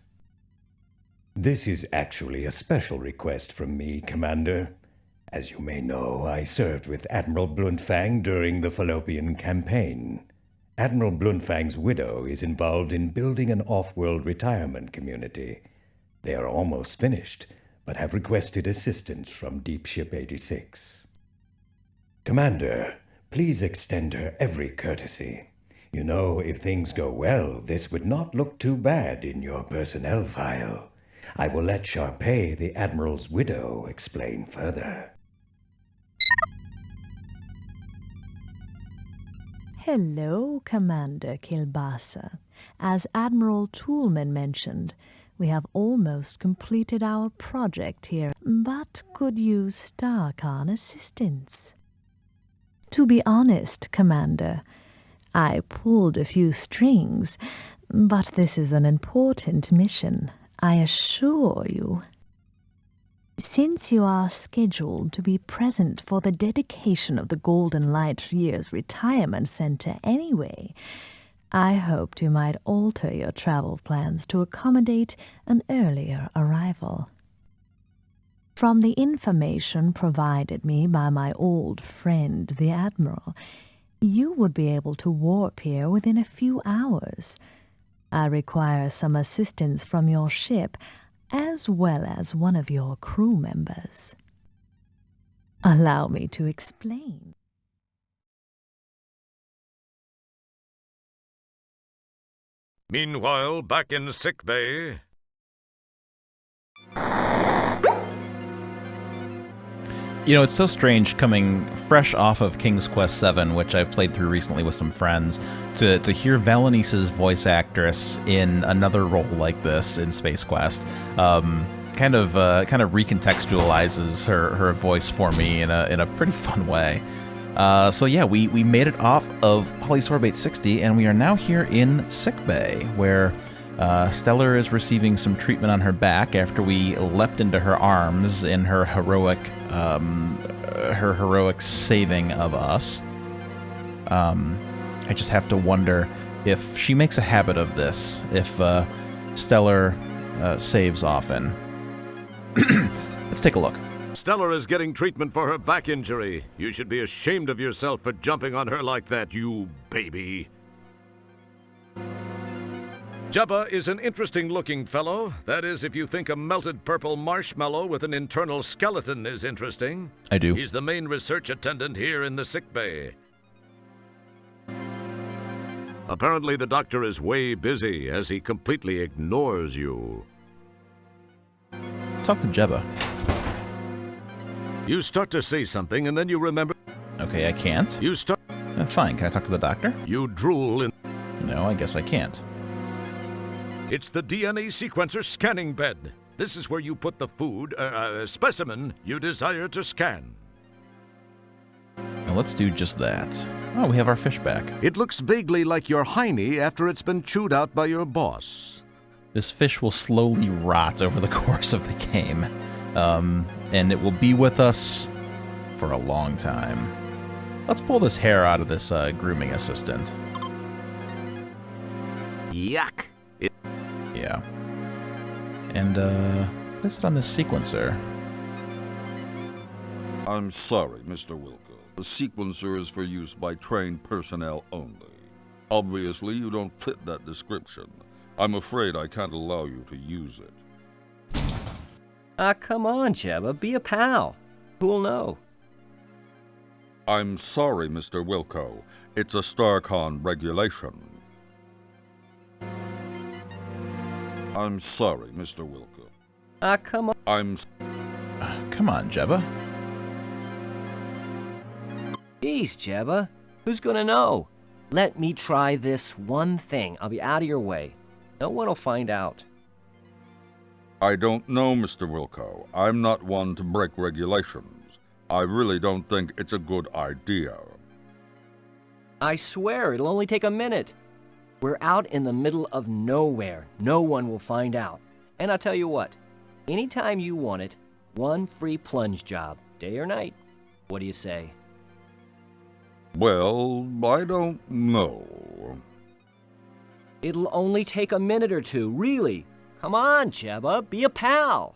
This is actually a special request from me, Commander. As you may know, I served with Admiral Bluntfang during the Fallopian campaign. Admiral Bluntfang's widow is involved in building an off-world retirement community. They are almost finished, but have requested assistance from Deep Ship 86. Commander, please extend her every courtesy. You know, if things go well, this would not look too bad in your personnel file. I will let Sharpay, the Admiral's widow, explain further. Hello, Commander Kilbasa. As Admiral Toolman mentioned, we have almost completed our project here, but could use StarCon assistance. To be honest, Commander, I pulled a few strings, but this is an important mission, I assure you. Since you are scheduled to be present for the dedication of the Golden Light Year's retirement center anyway, I hoped you might alter your travel plans to accommodate an earlier arrival. From the information provided me by my old friend, the Admiral, you would be able to warp here within a few hours. I require some assistance from your ship, as well as one of your crew members. Allow me to explain. Meanwhile, back in sickbay. You know, it's so strange coming fresh off of King's Quest VII, which I've played through recently with some friends, to hear Valenice's voice actress in another role like this in Space Quest. Kind of recontextualizes her voice for me in a pretty fun way. So yeah, we made it off of Polysorbate 60, and we are now here in sickbay, where Stellar is receiving some treatment on her back after we leapt into her arms in her heroic saving of us. I just have to wonder if she makes a habit of this, if Stellar saves often. Let's take a look. Stellar is getting treatment for her back injury. You should be ashamed of yourself for jumping on her like that, you baby. Jabba is an interesting-looking fellow. That is, if you think a melted purple marshmallow with an internal skeleton is interesting. I do. He's the main research attendant here in the sickbay. Apparently, the doctor is way busy, as he completely ignores you. Talk to Jabba. You start to say something, and then you remember... Okay, I can't. You start... Fine, can I talk to the doctor? You drool in... No, I guess I can't. It's the DNA sequencer scanning bed. This is where you put the food, specimen you desire to scan. Now let's do just that. Oh, we have our fish back. It looks vaguely like your hiney after it's been chewed out by your boss. This fish will slowly rot over the course of the game, and it will be with us for a long time. Let's pull this hair out of this grooming assistant. Yuck! Yeah. And, place it on this sequencer. I'm sorry, Mr. Wilco. The sequencer is for use by trained personnel only. Obviously, you don't fit that description. I'm afraid I can't allow you to use it. Come on, Jabba, be a pal. Who'll know? I'm sorry, Mr. Wilco. It's a StarCon regulation. I'm sorry, Mr. Wilco. Come on. Come on, Jabba. Jeez, Jabba. Who's gonna know? Let me try this one thing. I'll be out of your way. No one will find out. I don't know, Mr. Wilco. I'm not one to break regulations. I really don't think it's a good idea. I swear, it'll only take a minute. We're out in the middle of nowhere. No one will find out. And I'll tell you what, anytime you want it, one free plunge job, day or night. What do you say? Well, I don't know. It'll only take a minute or two, really. Come on, Jabba, be a pal.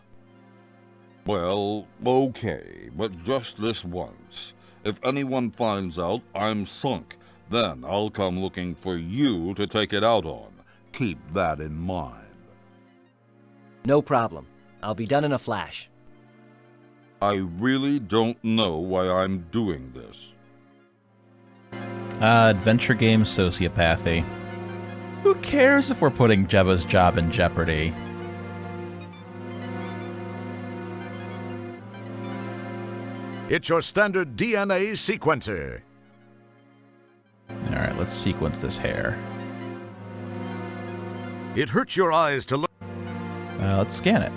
Well, okay, but just this once. If anyone finds out I'm sunk, then I'll come looking for you to take it out on. Keep that in mind. No problem. I'll be done in a flash. I really don't know why I'm doing this. Adventure game sociopathy. Who cares if we're putting Jabba's job in jeopardy? It's your standard DNA sequencer. Alright, let's sequence this hair. It hurts your eyes to look. Let's scan it.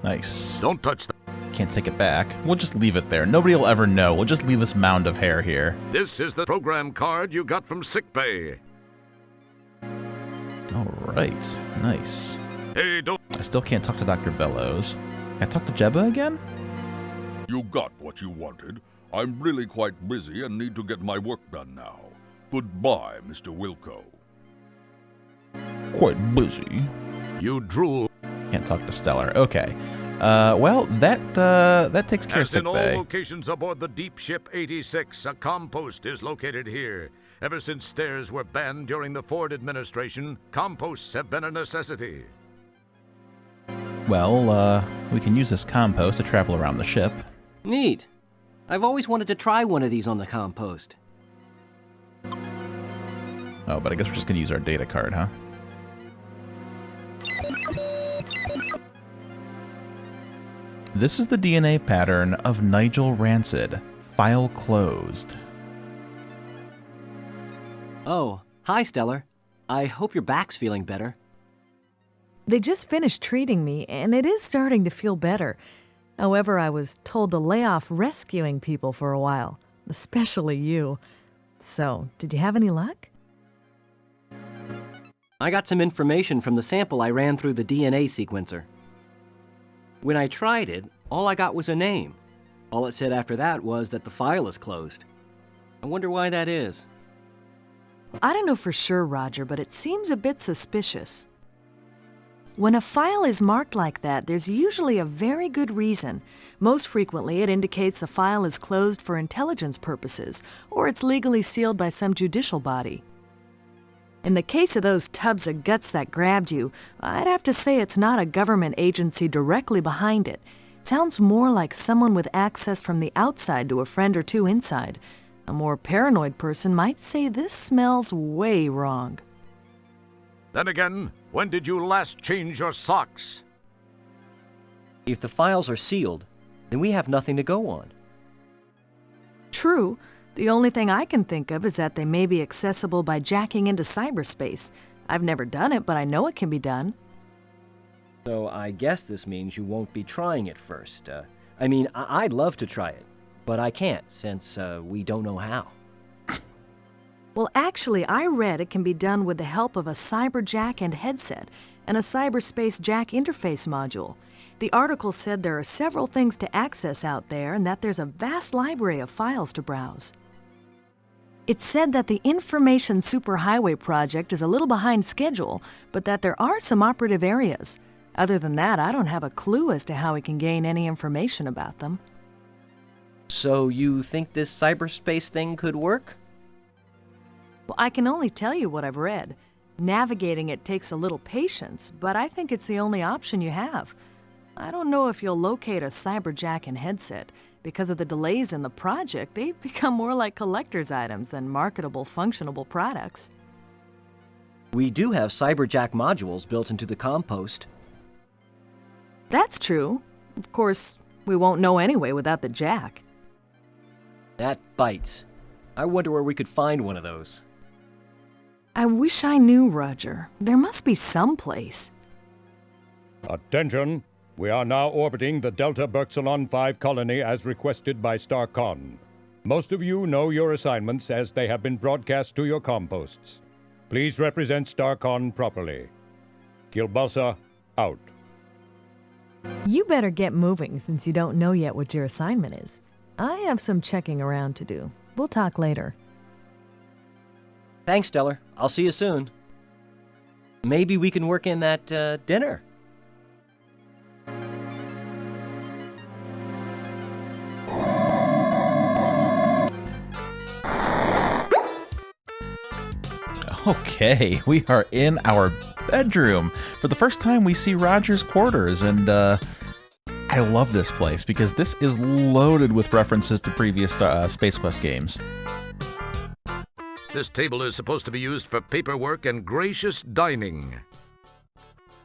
Nice. Don't touch that. Can't take it back. We'll just leave it there. Nobody will ever know. We'll just leave this mound of hair here. This is the program card you got from sickbay. All right. Nice. Hey, don't... I still can't talk to Dr. Bellows. Can I talk to Jebba again? You got what you wanted. I'm really quite busy and need to get my work done now. Goodbye, Mr. Wilco. Quite busy. You drool. Can't talk to Stellar. Okay. Well, that takes care of As in all sickbay. locations aboard the deep ship 86, a compost is located here. Ever since stairs were banned during the Ford administration, composts have been a necessity. Well, we can use this compost to travel around the ship. Neat. I've always wanted to try one of these on the compost. Oh, but I guess we're just going to use our data card, huh? This is the DNA pattern of Nigel Rancid. File closed. Oh, hi, Stellar. I hope your back's feeling better. They just finished treating me, and it is starting to feel better. However, I was told to lay off rescuing people for a while, especially you. So, did you have any luck? I got some information from the sample I ran through the DNA sequencer. When I tried it, all I got was a name. All it said after that was that the file is closed. I wonder why that is. I don't know for sure, Roger, but it seems a bit suspicious. When a file is marked like that, there's usually a very good reason. Most frequently, it indicates the file is closed for intelligence purposes, or it's legally sealed by some judicial body. In the case of those tubs of guts that grabbed you, I'd have to say it's not a government agency directly behind it. It sounds more like someone with access from the outside to a friend or two inside. A more paranoid person might say this smells way wrong. Then again, when did you last change your socks? If the files are sealed, then we have nothing to go on. True. The only thing I can think of is that they may be accessible by jacking into cyberspace. I've never done it, but I know it can be done. So I guess this means you won't be trying it first. I'd love to try it, but I can't since we don't know how. Well, actually, I read it can be done with the help of a cyberjack and headset and a cyberspace jack interface module. The article said there are several things to access out there and that there's a vast library of files to browse. It said that the Information Superhighway project is a little behind schedule, but that there are some operative areas. Other than that, I don't have a clue as to how we can gain any information about them. So you think this cyberspace thing could work? Well, I can only tell you what I've read. Navigating it takes a little patience, but I think it's the only option you have. I don't know if you'll locate a cyberjack and headset. Because of the delays in the project, they've become more like collector's items than marketable, functionable products. We do have cyberjack modules built into the compost. That's true. Of course, we won't know anyway without the jack. That bites. I wonder where we could find one of those. I wish I knew, Roger. There must be some place. Attention! We are now orbiting the Delta Burksilon IV colony as requested by StarCon. Most of you know your assignments as they have been broadcast to your composts. Please represent StarCon properly. Kilbasa, out. You better get moving since you don't know yet what your assignment is. I have some checking around to do. We'll talk later. Thanks, Stellar. I'll see you soon. Maybe we can work in that dinner. Okay, we are in our bedroom. For the first time, we see Roger's quarters, and I love this place because this is loaded with references to previous Space Quest games. This table is supposed to be used for paperwork and gracious dining.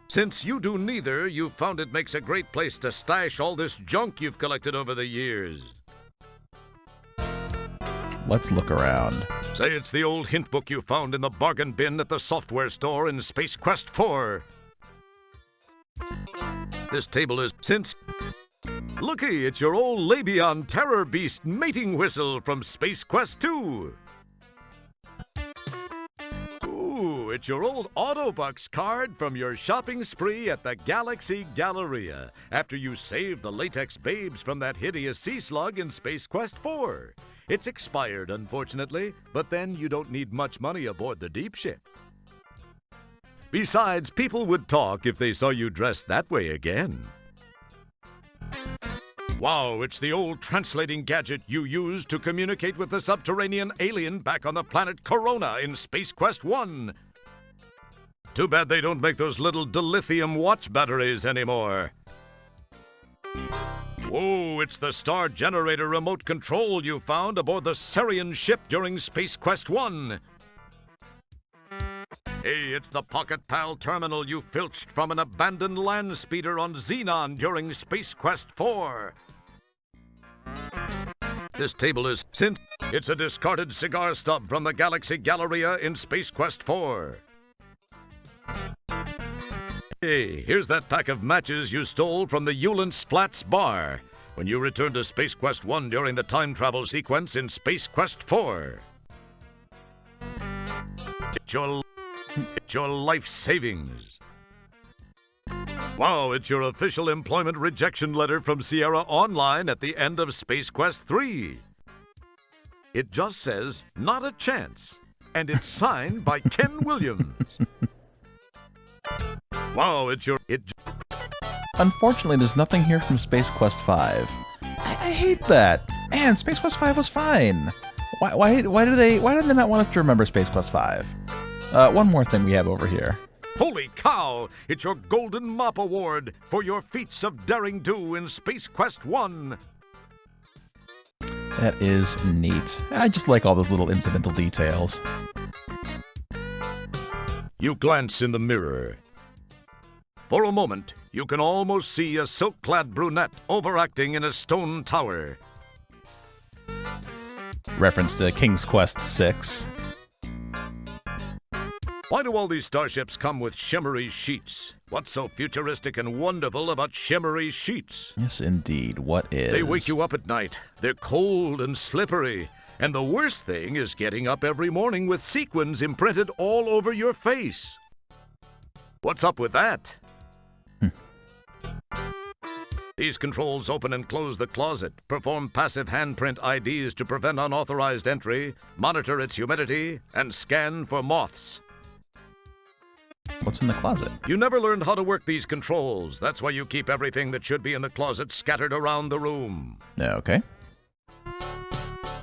Since you do neither, you've found it makes a great place to stash all this junk you've collected over the years. Let's look around. Say it's the old hint book you found in the bargain bin at the software store in Space Quest IV. This table is since... Looky, it's your old Labion Terror Beast mating whistle from Space Quest II. Ooh, it's your old Autobucks card from your shopping spree at the Galaxy Galleria after you saved the latex babes from that hideous sea slug in Space Quest IV. It's expired, unfortunately, but then you don't need much money aboard the deep ship. Besides, people would talk if they saw you dressed that way again. Wow, it's the old translating gadget you used to communicate with the subterranean alien back on the planet Corona in Space Quest I. Too bad they don't make those little dilithium watch batteries anymore. Whoa, it's the star generator remote control you found aboard the Sarian ship during Space Quest I. Hey, it's the Pocket Pal terminal you filched from an abandoned land speeder on Xenon during Space Quest IV. This table is since it's a discarded cigar stub from the Galaxy Galleria in Space Quest IV. Hey, here's that pack of matches you stole from the Eulance Flats bar when you returned to Space Quest I during the time travel sequence in Space Quest IV. It's your life savings. Wow, it's your official employment rejection letter from Sierra Online at the end of Space Quest III. It just says, "Not a chance," and it's signed by Ken Williams. Wow, Unfortunately, there's nothing here from Space Quest V. I hate that. Man, Space Quest V was fine. Why did they not want us to remember Space Quest V? One more thing we have over here. Holy cow! It's your Golden Mop Award for your feats of daring do in Space Quest I. That is neat. I just like all those little incidental details. You glance in the mirror. For a moment, you can almost see a silk-clad brunette overacting in a stone tower. Reference to King's Quest VI. Why do all these starships come with shimmery sheets? What's so futuristic and wonderful about shimmery sheets? Yes, indeed. What is? They wake you up at night. They're cold and slippery. And the worst thing is getting up every morning with sequins imprinted all over your face. What's up with that? These controls open and close the closet, perform passive handprint IDs to prevent unauthorized entry, monitor its humidity, and scan for moths. What's in the closet? You never learned how to work these controls. That's why you keep everything that should be in the closet scattered around the room. Okay.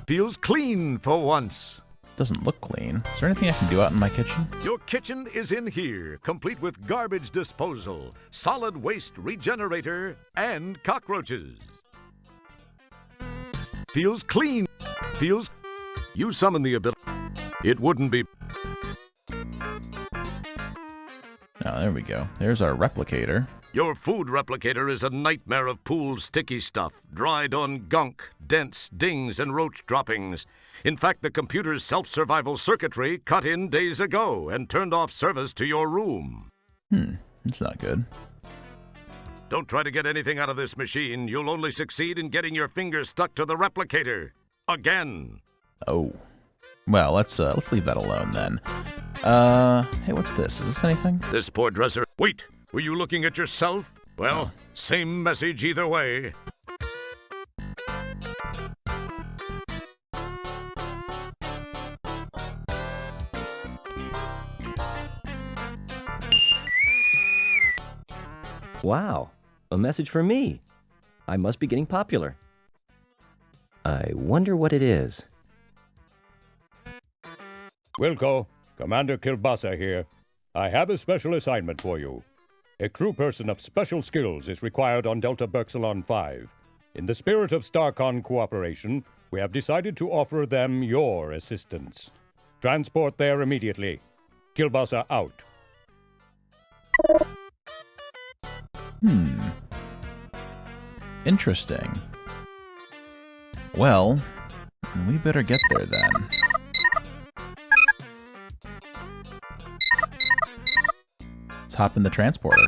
Feels clean for once. Doesn't look clean. Is there anything I can do out in my kitchen? Your kitchen is in here, complete with garbage disposal, solid waste regenerator, and cockroaches. Feels clean. Feels... You summon the ability. It wouldn't be... Oh, there we go. There's our replicator. Your food replicator is a nightmare of pooled sticky stuff, dried on gunk, dents, dings, and roach droppings. In fact, the computer's self-survival circuitry cut in days ago and turned off service to your room. That's not good. Don't try to get anything out of this machine. You'll only succeed in getting your fingers stuck to the replicator. Again. Oh. Well, let's leave that alone then. Hey, what's this? Is this anything? This poor dresser... Wait! Were you looking at yourself? Well, same message either way. Wow, a message for me. I must be getting popular. I wonder what it is. Wilco, Commander Kilbasa here. I have a special assignment for you. A crew person of special skills is required on Delta Burksilon IV. In the spirit of StarCon cooperation, we have decided to offer them your assistance. Transport there immediately. Kilbasa out. Interesting. Well, we better get there then. Let's hop in the transporter.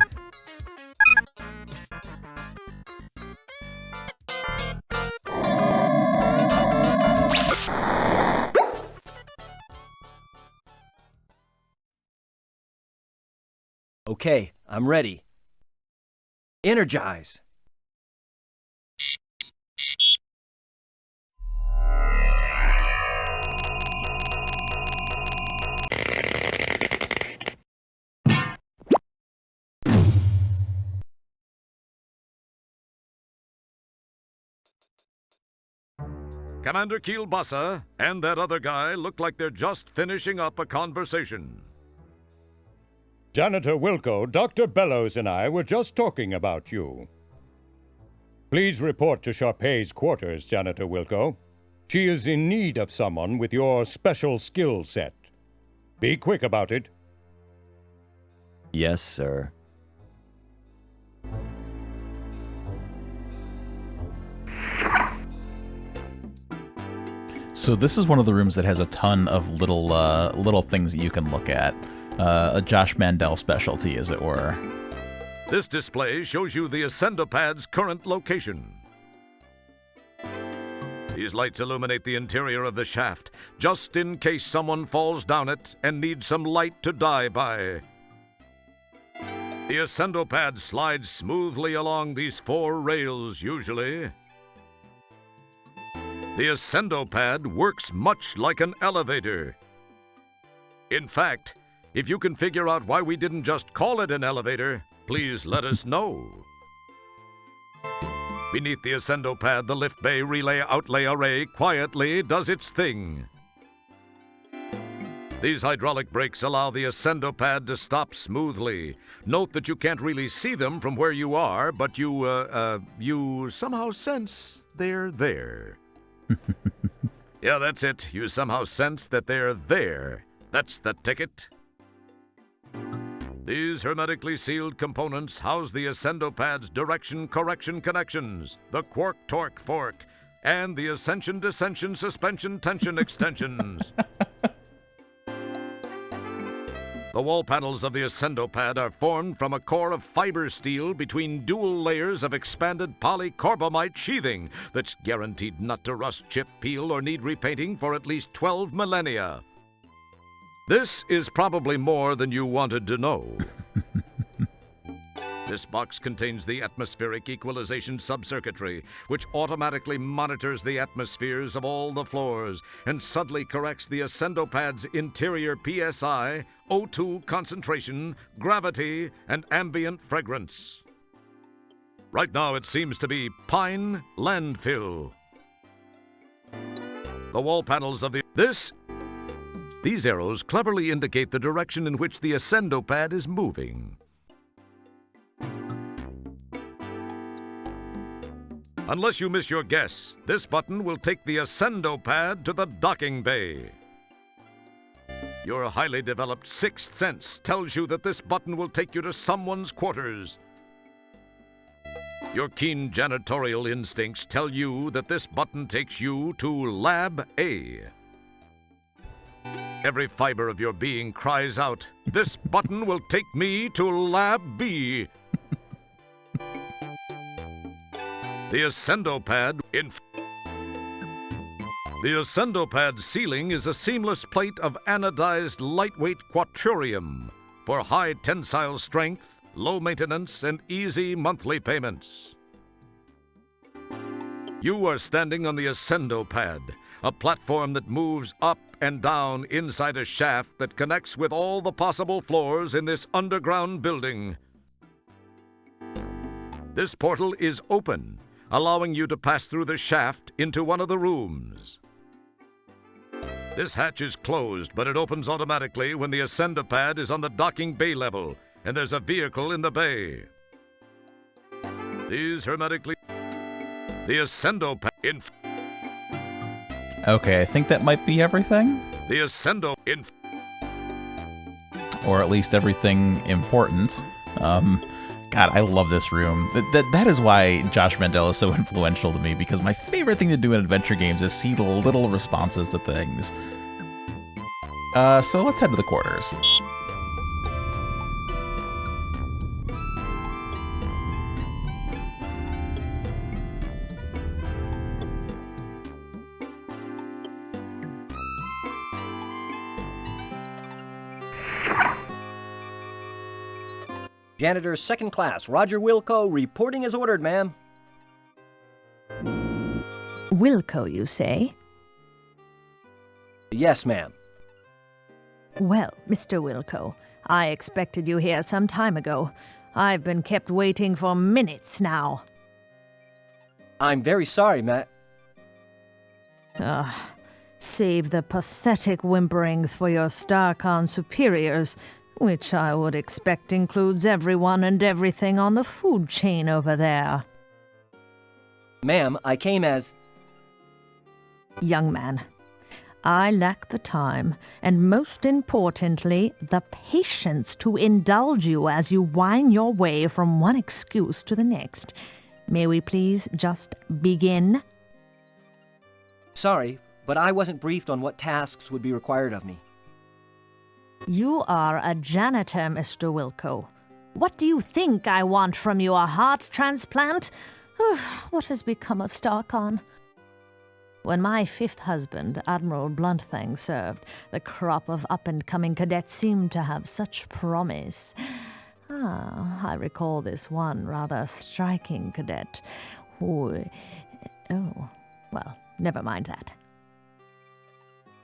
Okay, I'm ready. Energize! Commander Kielbasa and that other guy look like they're just finishing up a conversation. Janitor Wilco, Dr. Bellows and I were just talking about you. Please report to Sharpay's quarters, Janitor Wilco. She is in need of someone with your special skill set. Be quick about it. Yes, sir. So this is one of the rooms that has a ton of little things that you can look at. A Josh Mandel specialty, as it were. This display shows you the Ascendopad's current location. These lights illuminate the interior of the shaft, just in case someone falls down it and needs some light to die by. The Ascendopad slides smoothly along these 4 rails, usually. The Ascendopad works much like an elevator. In fact, if you can figure out why we didn't just call it an elevator, please let us know. Beneath the Ascendopad, the lift bay relay-outlay array quietly does its thing. These hydraulic brakes allow the Ascendopad to stop smoothly. Note that you can't really see them from where you are, but you somehow sense they're there. Yeah, that's it. You somehow sense that they're there. That's the ticket. These hermetically sealed components house the Ascendopad's direction correction connections, the quark torque fork, and the ascension descension suspension tension extensions. The wall panels of the Ascendopad are formed from a core of fiber steel between dual layers of expanded polycarbamide sheathing that's guaranteed not to rust, chip, peel, or need repainting for at least 12 millennia. This is probably more than you wanted to know. This box contains the atmospheric equalization subcircuitry, which automatically monitors the atmospheres of all the floors and subtly corrects the Ascendopad's interior PSI, O2 concentration, gravity, and ambient fragrance. Right now it seems to be Pine Landfill. The wall panels of these arrows cleverly indicate the direction in which the Ascendopad is moving. Unless you miss your guess, this button will take the Ascendopad to the docking bay. Your highly developed sixth sense tells you that this button will take you to someone's quarters. Your keen janitorial instincts tell you that this button takes you to Lab A. Every fiber of your being cries out, "This button will take me to Lab B." The Ascendopad's ceiling is a seamless plate of anodized lightweight quaturium for high tensile strength, low maintenance, and easy monthly payments. You are standing on the Ascendopad, a platform that moves up and down inside a shaft that connects with all the possible floors in this underground building. This portal is open, allowing you to pass through the shaft into one of the rooms. This hatch is closed, but it opens automatically when the Ascendopad is on the docking bay level, and there's a vehicle in the bay. These hermetically... The Ascendopad... Okay, I think that might be everything. The Ascendo... Or at least everything important. God, I love this room. That is why Josh Mandel is so influential to me, because my favorite thing to do in adventure games is see the little responses to things. So let's head to the quarters. Janitor second class, Roger Wilco, reporting as ordered, ma'am. Wilco, you say? Yes, ma'am. Well, Mr. Wilco, I expected you here some time ago. I've been kept waiting for minutes now. I'm very sorry, Matt. Save the pathetic whimperings for your StarCon superiors, which I would expect includes everyone and everything on the food chain over there. Ma'am, I came as... Young man, I lack the time, and most importantly, the patience to indulge you as you whine your way from one excuse to the next. May we please just begin? Sorry, but I wasn't briefed on what tasks would be required of me. You are a janitor, Mr. Wilco. What do you think I want from you, a heart transplant? What has become of StarCon? When my fifth husband, Admiral Bluntfang, served, the crop of up-and-coming cadets seemed to have such promise. I recall this one rather striking cadet who... Oh, well, never mind that.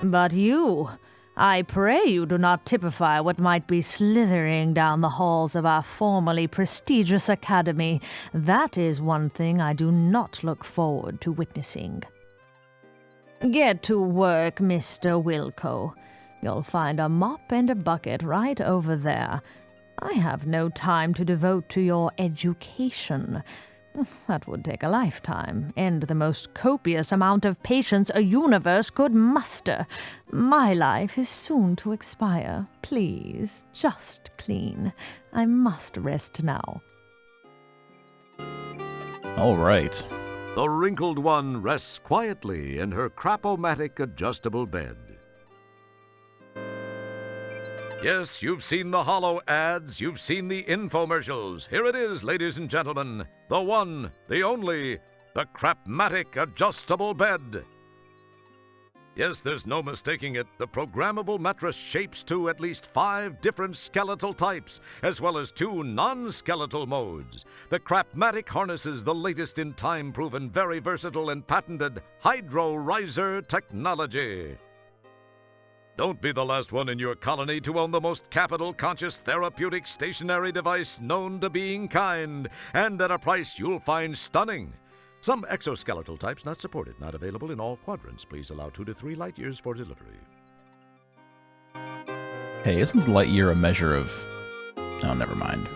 But you... I pray you do not typify what might be slithering down the halls of our formerly prestigious academy. That is one thing I do not look forward to witnessing. Get to work, Mr. Wilco. You'll find a mop and a bucket right over there. I have no time to devote to your education. That would take a lifetime, and the most copious amount of patience a universe could muster. My life is soon to expire. Please, just clean. I must rest now. All right. The wrinkled one rests quietly in her crapomatic adjustable bed. Yes, you've seen the hollow ads, you've seen the infomercials. Here it is, ladies and gentlemen. The one, the only, the Crapmatic adjustable bed. Yes, there's no mistaking it. The programmable mattress shapes to at least 5 different skeletal types, as well as 2 non-skeletal modes. The Crapmatic harnesses the latest in time-proven, very versatile and patented Hydro-Riser technology. Don't be the last one in your colony to own the most capital-conscious therapeutic stationary device known to being kind, and at a price you'll find stunning. Some exoskeletal types not supported, not available in all quadrants. Please allow 2 to 3 light years for delivery. Hey, isn't light year a measure of... Oh, never mind.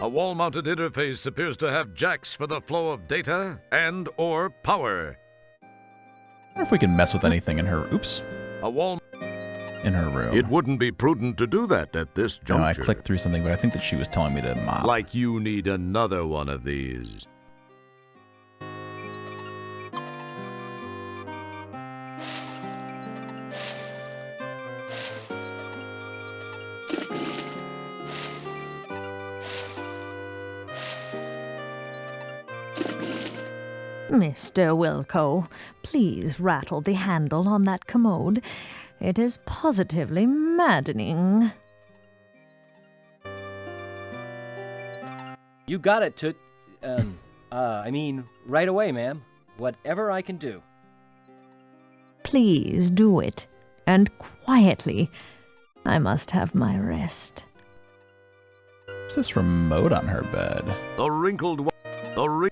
A wall-mounted interface appears to have jacks for the flow of data and or power. I wonder if we can mess with anything in her... Oops. A wall... In her room. It wouldn't be prudent to do that at this juncture. No, I clicked through something, but I think that she was telling me to mop. Like you need another one of these. Mr. Wilco, please rattle the handle on that commode. It is positively maddening. You got it, Toot. Right away, ma'am. Whatever I can do. Please do it, and quietly. I must have my rest. What's this remote on her bed? The wrinkled one.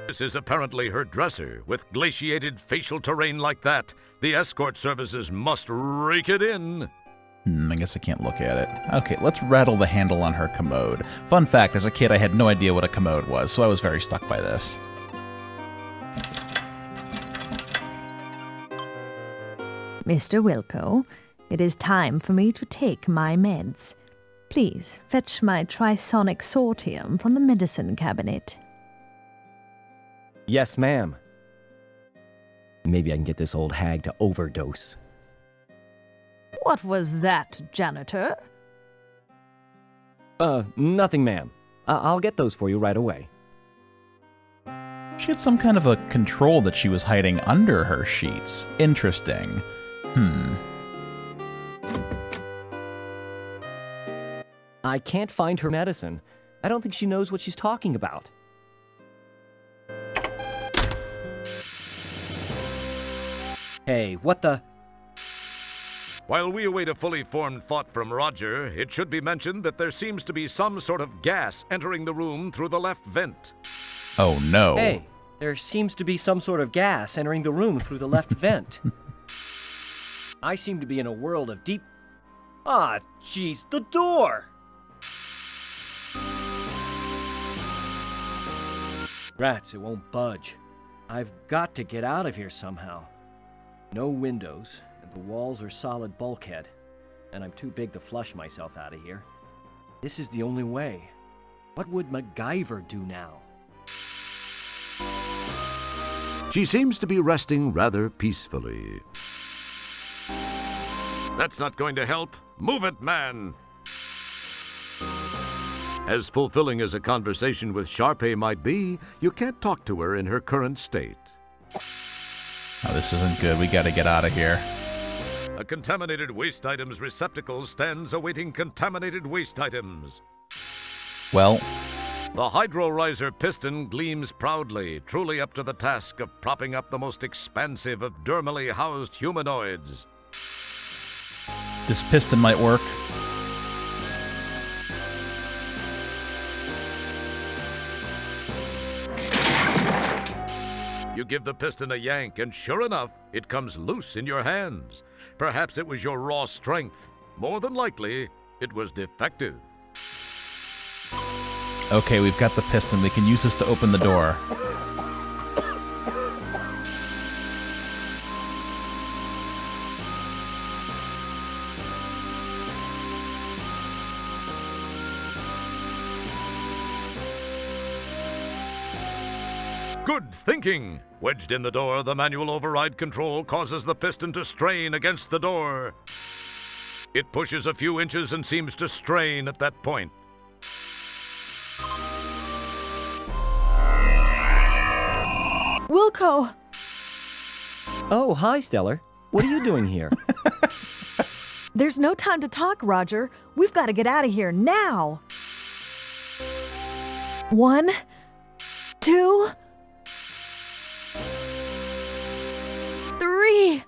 This is apparently her dresser. With glaciated facial terrain like that, the escort services must rake it in. I guess I can't look at it. Okay, let's rattle the handle on her commode. Fun fact, as a kid I had no idea what a commode was, so I was very stuck by this. Mr. Wilco, it is time for me to take my meds. Please fetch my trisonic sortium from the medicine cabinet. Yes, ma'am. Maybe I can get this old hag to overdose. What was that, janitor? Nothing, ma'am. I'll get those for you right away. She had some kind of a control that she was hiding under her sheets. Interesting. I can't find her medicine. I don't think she knows what she's talking about. Hey, what the? While we await a fully formed thought from Roger, it should be mentioned that there seems to be some sort of gas entering the room through the left vent. Oh no. Hey, there seems to be some sort of gas entering the room through the left vent. I seem to be in a world of deep... Ah, jeez, the door! Rats, it won't budge. I've got to get out of here somehow. No windows, and the walls are solid bulkhead, and I'm too big to flush myself out of here. This is the only way. What would MacGyver do now? She seems to be resting rather peacefully. That's not going to help. Move it, man! As fulfilling as a conversation with Sharpay might be, you can't talk to her in her current state. Oh, this isn't good. We gotta get out of here. A contaminated waste items receptacle stands awaiting contaminated waste items. Well, the hydro-riser piston gleams proudly, truly up to the task of propping up the most expansive of dermally housed humanoids. this piston might work. You give the piston a yank, and sure enough, it comes loose in your hands. Perhaps it was your raw strength. More than likely, it was defective. Okay, we've got the piston. We can use this to open the door. Good thinking! Wedged in the door, the manual override control causes the piston to strain against the door. It pushes a few inches and seems to strain at that point. Wilco! Oh, hi, Stellar. What are you doing here? There's no time to talk, Roger. We've got to get out of here now. 1, 2, 3.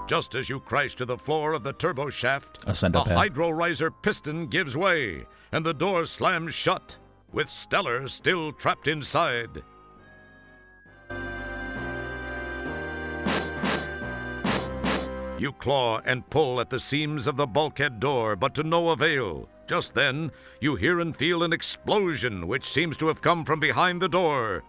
Just as you crash to the floor of the turbo shaft, A the centipede. hydro-riser piston gives way, and the door slams shut, with Stellar still trapped inside. You claw and pull at the seams of the bulkhead door, but to no avail. Just then, you hear and feel an explosion, which seems to have come from behind the door.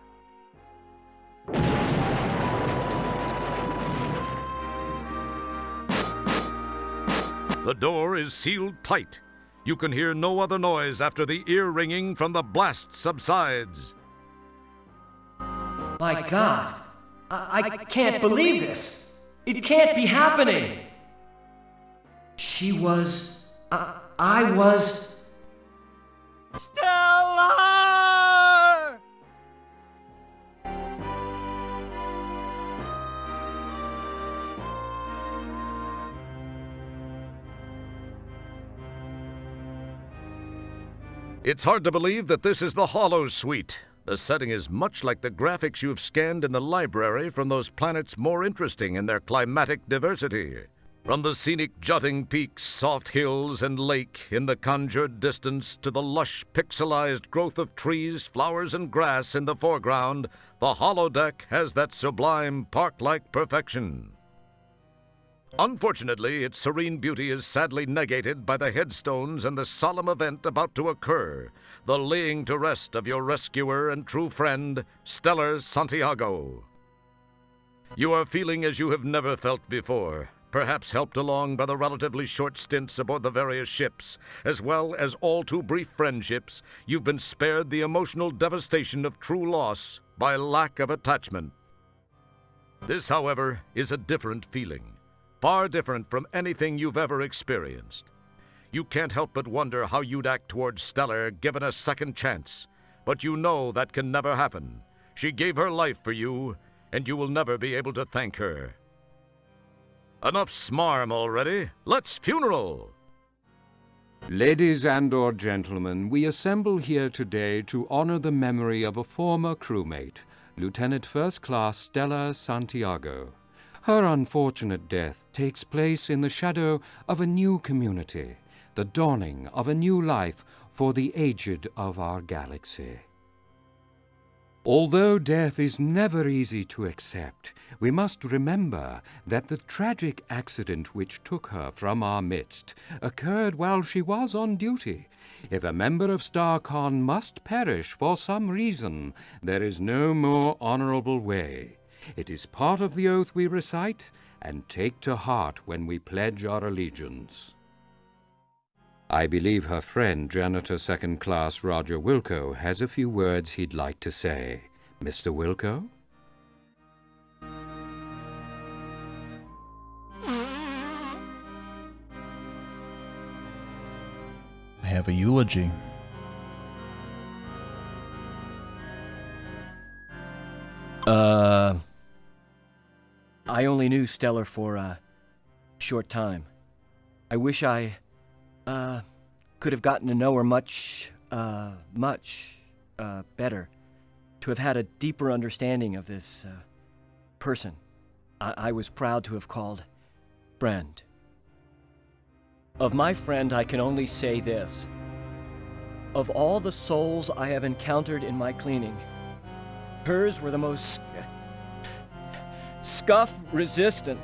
The door is sealed tight. You can hear no other noise after the ear ringing from the blast subsides. My God! I can't believe this! It can't be happening! She was... I was... Stellar! It's hard to believe that this is the Hollow Suite. The setting is much like the graphics you've scanned in the library from those planets more interesting in their climatic diversity. From the scenic jutting peaks, soft hills, and lake in the conjured distance to the lush pixelized growth of trees, flowers, and grass in the foreground, the holodeck has that sublime park-like perfection. Unfortunately, its serene beauty is sadly negated by the headstones and the solemn event about to occur, the laying to rest of your rescuer and true friend, Stellar Santiago. You are feeling as you have never felt before, perhaps helped along by the relatively short stints aboard the various ships, as well as all too brief friendships. You've been spared the emotional devastation of true loss by lack of attachment. This, however, is a different feeling. Far different from anything you've ever experienced. You can't help but wonder how you'd act towards Stellar given a second chance. But you know that can never happen. She gave her life for you, and you will never be able to thank her. Enough smarm already. Let's funeral! Ladies and/or gentlemen, we assemble here today to honor the memory of a former crewmate, Lieutenant First Class Stella Santiago. Her unfortunate death takes place in the shadow of a new community, the dawning of a new life for the aged of our galaxy. Although death is never easy to accept, we must remember that the tragic accident which took her from our midst occurred while she was on duty. If a member of StarCon must perish for some reason, there is no more honorable way. It is part of the oath we recite and take to heart when we pledge our allegiance. I believe her friend, Janitor Second Class Roger Wilco, has a few words he'd like to say. Mr. Wilco? I have a eulogy. I only knew Stellar for a short time. I wish I could have gotten to know her much better, to have had a deeper understanding of this person I was proud to have called friend. Of my friend, I can only say this. Of all the souls I have encountered in my cleaning, hers were the most scuff-resistant.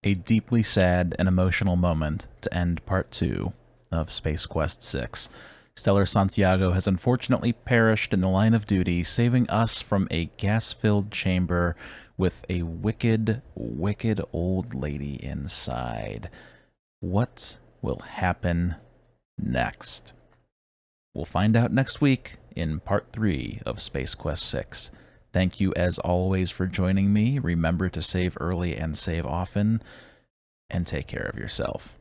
A deeply sad and emotional moment to end Part 2 of Space Quest 6. Stellar Santiago has unfortunately perished in the line of duty, saving us from a gas-filled chamber with a wicked, wicked old lady inside. What will happen next? We'll find out next week in Part 3 of Space Quest 6. Thank you, as always, for joining me. Remember to save early and save often, and take care of yourself.